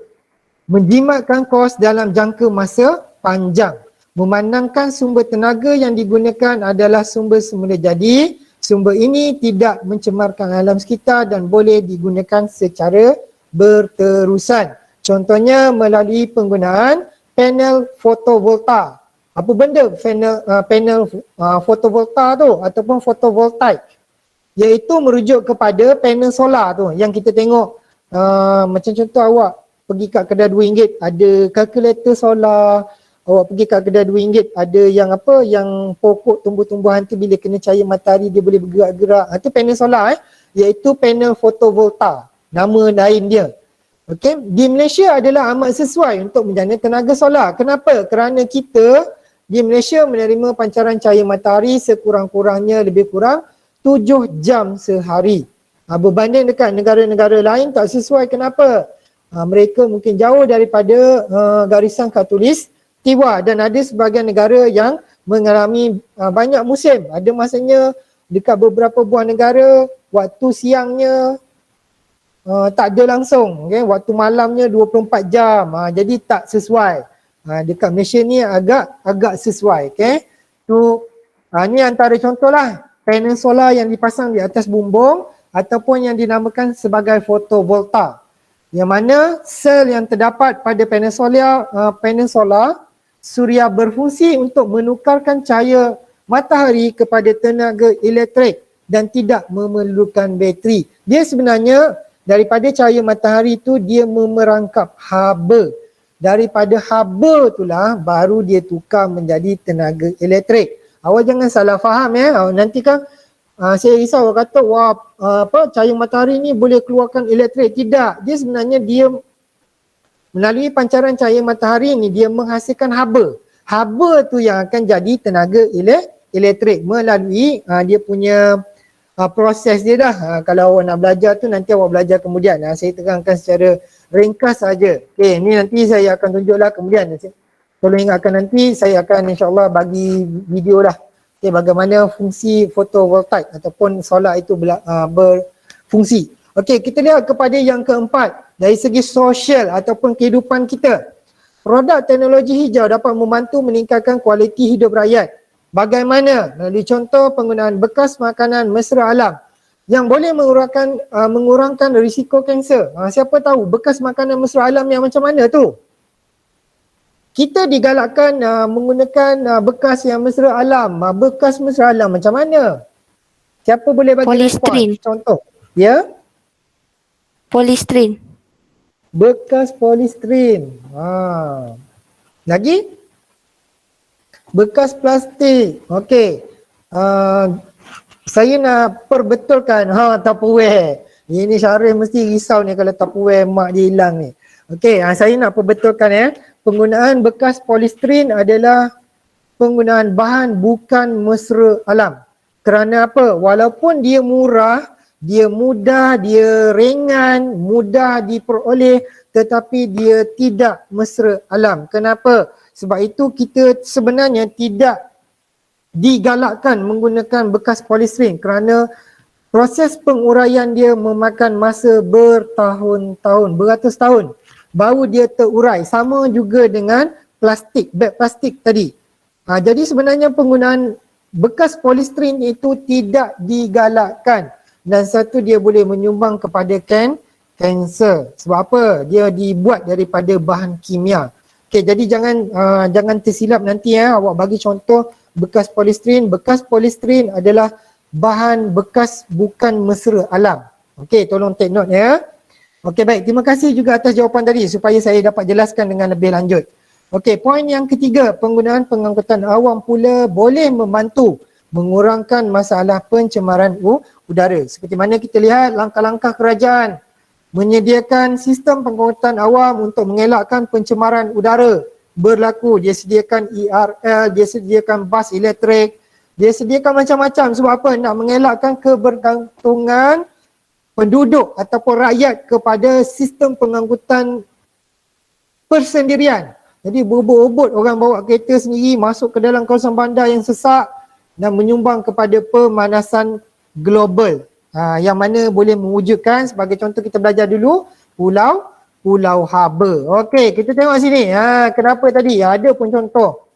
Menjimatkan kos dalam jangka masa panjang. Memandangkan sumber tenaga yang digunakan adalah sumber semula jadi. Sumber ini tidak mencemarkan alam sekitar dan boleh digunakan secara berterusan. Contohnya melalui penggunaan panel fotovolta. Apa benda panel fotovolta tu ataupun fotovoltaik? Iaitu merujuk kepada panel solar tu yang kita tengok. Macam contoh awak pergi kat kedai RM2 ada kalkulator solar. Awak pergi kat kedai RM2 ada yang apa, yang pokok tumbuh-tumbuhan tu bila kena cahaya matahari dia boleh bergerak-gerak. Itu panel solar iaitu panel fotovolta. Nama lain dia. Okey, di Malaysia adalah amat sesuai untuk menjana tenaga solar. Kenapa? Kerana kita di Malaysia menerima pancaran cahaya matahari sekurang-kurangnya lebih kurang 7 jam sehari. Berbanding dekat negara-negara lain tak sesuai. Kenapa? Mereka mungkin jauh daripada garisan khatulistiwa dan ada sebahagian negara yang mengalami banyak musim. Ada masanya dekat beberapa buah negara waktu siangnya tak ada langsung, okay? Waktu malamnya 24 jam. Jadi tak sesuai. Dekat Malaysia ni agak sesuai, okay? Ni antara contohlah panel solar yang dipasang di atas bumbung ataupun yang dinamakan sebagai fotovolta. Yang mana sel yang terdapat pada panel solar suria berfungsi untuk menukarkan cahaya matahari kepada tenaga elektrik dan tidak memerlukan bateri. Dia sebenarnya daripada cahaya matahari tu dia memerangkap haba. Daripada haba itulah baru dia tukar menjadi tenaga elektrik. Awak jangan salah faham nanti kan saya risau awak kata cahaya matahari ni boleh keluarkan elektrik. Tidak, dia sebenarnya dia melalui pancaran cahaya matahari ni dia menghasilkan haba. Haba tu yang akan jadi tenaga elektrik melalui dia punya proses dia dah. Kalau awak nak belajar tu nanti awak belajar kemudian. Saya terangkan secara ringkas saja. Okey, ni nanti saya akan tunjuklah kemudian. Tolong ingatkan nanti saya akan insya-Allah bagi video dah. Okay, bagaimana fungsi fotovoltaik ataupun solar itu berfungsi. Okey, kita lihat kepada yang keempat. Dari segi sosial ataupun kehidupan kita. Produk teknologi hijau dapat membantu meningkatkan kualiti hidup rakyat. Bagaimana? Melalui contoh penggunaan bekas makanan mesra alam yang boleh mengurangkan risiko kanser. Siapa tahu bekas makanan mesra alam yang macam mana tu? Kita digalakkan menggunakan bekas yang mesra alam. Bekas mesra alam macam mana? Siapa boleh bagi Polistrin. contoh? Ya? Polistrin. Bekas polistrin. Lagi? Bekas plastik. Okey. Saya nak perbetulkan Tupperware. Ini Syarif mesti risau ni kalau Tupperware mak dia hilang ni. Okey, saya nak perbetulkan penggunaan bekas polistrin adalah penggunaan bahan bukan mesra alam. Kerana apa? Walaupun dia murah, dia mudah, dia ringan, mudah diperoleh tetapi dia tidak mesra alam. Kenapa? Sebab itu kita sebenarnya tidak digalakkan menggunakan bekas polistiren kerana proses penguraian dia memakan masa bertahun-tahun, beratus tahun baru dia terurai. Sama juga dengan plastik, beg plastik tadi. Jadi sebenarnya penggunaan bekas polistiren itu tidak digalakkan. Dan satu, dia boleh menyumbang kepada kanser. Sebab apa? Dia dibuat daripada bahan kimia. Okey, jadi jangan tersilap nanti awak bagi contoh bekas polistiren. Bekas polistiren adalah bahan bekas bukan mesra alam. Okey, tolong take note ya. Okey, baik. Terima kasih juga atas jawapan tadi supaya saya dapat jelaskan dengan lebih lanjut. Okey, poin yang ketiga, penggunaan pengangkutan awam pula boleh membantu mengurangkan masalah pencemaran udara. Seperti mana kita lihat langkah-langkah kerajaan menyediakan sistem pengangkutan awam untuk mengelakkan pencemaran udara berlaku. Dia sediakan ERL, dia sediakan bas elektrik, dia sediakan macam-macam. Sebab apa? Nak mengelakkan kebergantungan penduduk ataupun rakyat kepada sistem pengangkutan persendirian. Jadi berebut-rebut orang bawa kereta sendiri masuk ke dalam kawasan bandar yang sesak dan menyumbang kepada pemanasan global. Yang mana boleh mewujudkan, sebagai contoh kita belajar dulu, Pulau Haba. Okey, kita tengok sini. Kenapa tadi? Ada pun contoh.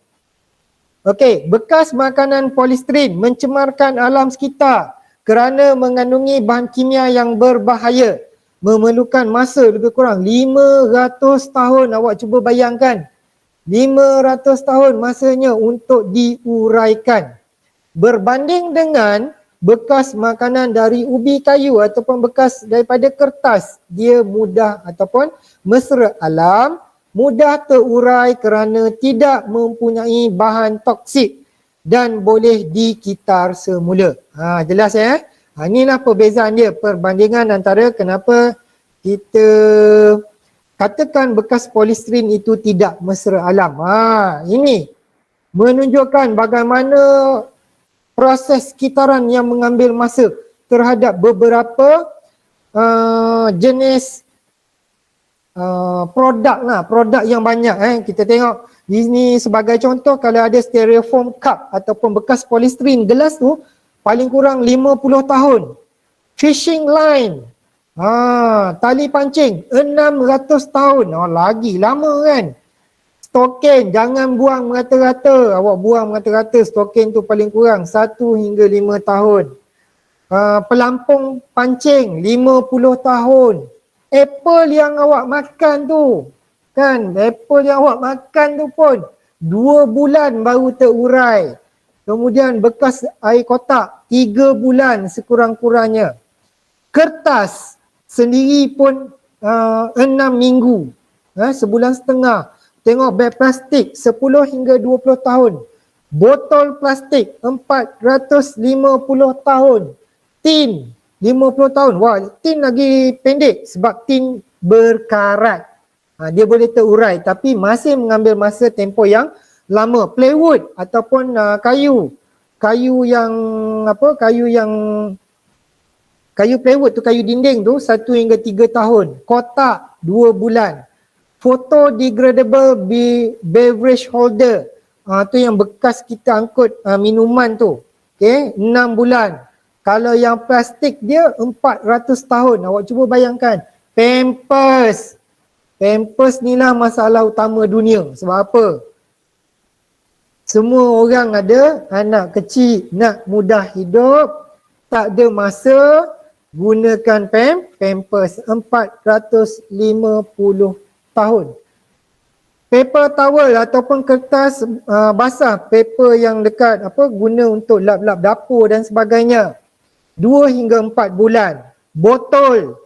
Okey, bekas makanan polistiren mencemarkan alam sekitar kerana mengandungi bahan kimia yang berbahaya. Memerlukan masa lebih kurang 500 tahun. Awak cuba bayangkan. 500 tahun masanya untuk diuraikan. Berbanding dengan bekas makanan dari ubi kayu ataupun bekas daripada kertas, dia mudah ataupun mesra alam, mudah terurai kerana tidak mempunyai bahan toksik dan boleh dikitar semula. Jelas ya? Inilah perbezaan dia, perbandingan antara kenapa kita katakan bekas polistiren itu tidak mesra alam. Ini menunjukkan bagaimana proses kitaran yang mengambil masa terhadap beberapa jenis produk yang banyak. Kita tengok ini sebagai contoh, kalau ada styrofoam cup ataupun bekas polistiren gelas tu paling kurang 50 tahun. Fishing line, tali pancing 600 tahun. Lagi lama kan. Stoken, jangan buang merata-rata. Awak buang merata-rata, stoken tu paling kurang 1 hingga 5 tahun. Pelampung pancing 50 tahun. Apple yang awak makan tu, kan, apple yang awak makan tu pun 2 bulan baru terurai. Kemudian bekas air kotak 3 bulan sekurang-kurangnya. Kertas sendiri pun 6 minggu, sebulan setengah. Tengok beg plastik 10 hingga 20 tahun. Botol plastik 450 tahun. Tin 50 tahun. Wah, tin lagi pendek sebab tin berkarat. Dia boleh terurai tapi masih mengambil masa tempoh yang lama. Plywood ataupun kayu plywood tu, kayu dinding tu 1 hingga 3 tahun. Kotak 2 bulan. Photodegradable beverage holder. Tu yang bekas kita angkut minuman tu. Okay, 6 bulan. Kalau yang plastik dia 400 tahun. Awak cuba bayangkan. Pampers. Pampers ni lah masalah utama dunia. Sebab apa? Semua orang ada anak kecil nak mudah hidup. Tak ada masa gunakan Pampers. 450 tahun. Paper towel ataupun kertas basah, paper yang dekat guna untuk lap-lap dapur dan sebagainya, 2 hingga 4 bulan. Botol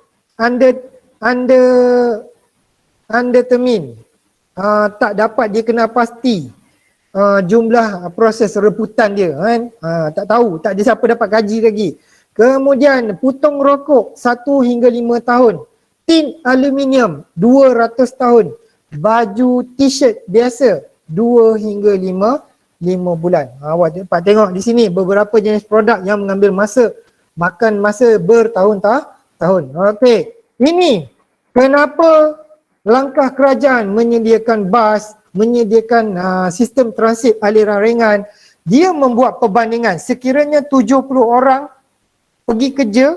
undetermined, tak dapat dikenal pasti jumlah proses rebutan dia kan. Tak tahu, tak ada siapa dapat kaji lagi. Kemudian putung rokok 1 hingga 5 tahun. Tin aluminium 200 tahun. Baju t-shirt biasa 2 hingga 5 bulan. Awak dapat tengok di sini beberapa jenis produk yang mengambil masa, makan masa bertahun-tahun. Okey, ini kenapa langkah kerajaan menyediakan bas menyediakan sistem transit aliran ringan. Dia membuat perbandingan sekiranya 70 orang pergi kerja,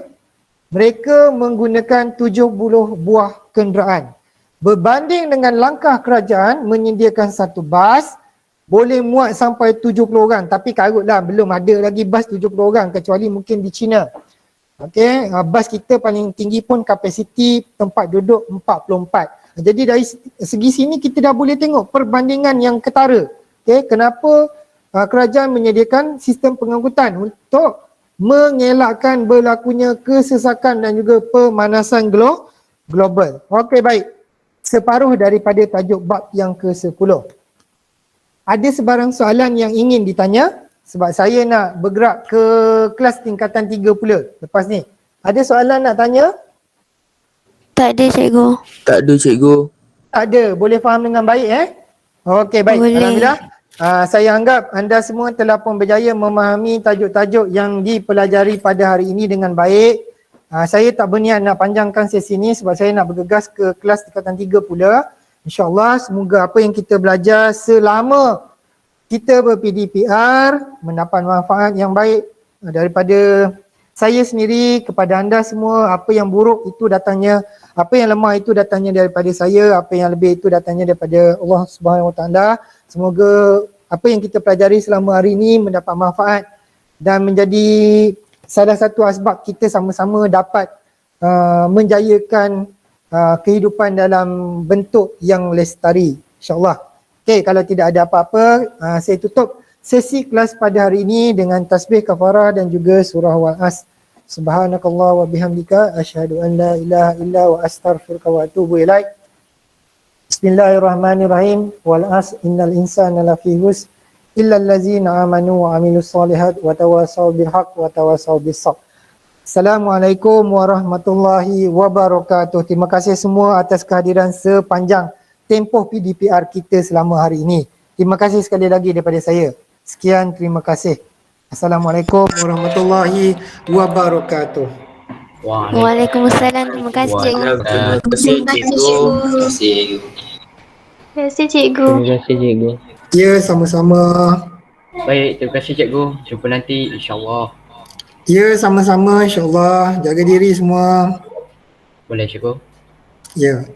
mereka menggunakan 70 buah kenderaan. Berbanding dengan langkah kerajaan menyediakan satu bas boleh muat sampai 70 orang, tapi karutlah belum ada lagi bas 70 orang kecuali mungkin di China. Okey, bas kita paling tinggi pun kapasiti tempat duduk 44. Jadi dari segi sini kita dah boleh tengok perbandingan yang ketara. Okey, kenapa kerajaan menyediakan sistem pengangkutan untuk mengelakkan berlakunya kesesakan dan juga pemanasan global. Okey, baik. Separuh daripada tajuk bab yang ke-10. Ada sebarang soalan yang ingin ditanya? Sebab saya nak bergerak ke kelas tingkatan 3 pula lepas ni. Ada soalan nak tanya? Tak ada cikgu. Tak ada cikgu. Tak ada. Boleh faham dengan baik Okey, baik. Boleh. Alhamdulillah. Saya anggap anda semua telah pun berjaya memahami tajuk-tajuk yang dipelajari pada hari ini dengan baik. Saya tak berniat nak panjangkan sesi ini sebab saya nak bergegas ke kelas tingkatan 3 pula. InsyaAllah semoga apa yang kita belajar selama kita ber-PDPR mendapat manfaat yang baik daripada saya sendiri kepada anda semua. Apa yang buruk itu datangnya, apa yang lemah itu datangnya daripada saya, apa yang lebih itu datangnya daripada Allah Subhanahu Wa Taala. Semoga apa yang kita pelajari selama hari ini mendapat manfaat dan menjadi salah satu asbab kita sama-sama dapat menjayakan kehidupan dalam bentuk yang lestari, insyaAllah. Okey, kalau tidak ada apa-apa, saya tutup sesi kelas pada hari ini dengan tasbih kafarah dan juga surah Wal-As. Subhanakallah wa bihamdika asyhadu an la ilaha illa wa astaghfiruka wa atubu ilaik. Bismillahirrahmanirrahim. Wal-As innal insana lafi husn illa allazina amanu wa amilus solihat wa tawasaw bil haqq wa tawasaw bis sabr. Assalamualaikum warahmatullahi wabarakatuh. Terima kasih semua atas kehadiran sepanjang tempoh PDPR kita selama hari ini. Terima kasih sekali lagi daripada saya. Sekian, terima kasih. Assalamualaikum warahmatullahi wabarakatuh. Waalaikumsalam. Terima kasih cikgu. Terima kasih cikgu. Terima kasih. Terima kasih cikgu. Terima kasih cikgu. Ya, sama-sama. Baik, terima kasih cikgu. Jumpa nanti insyaAllah. Ya, sama-sama insyaAllah. Jaga diri semua. Boleh cikgu? Ya.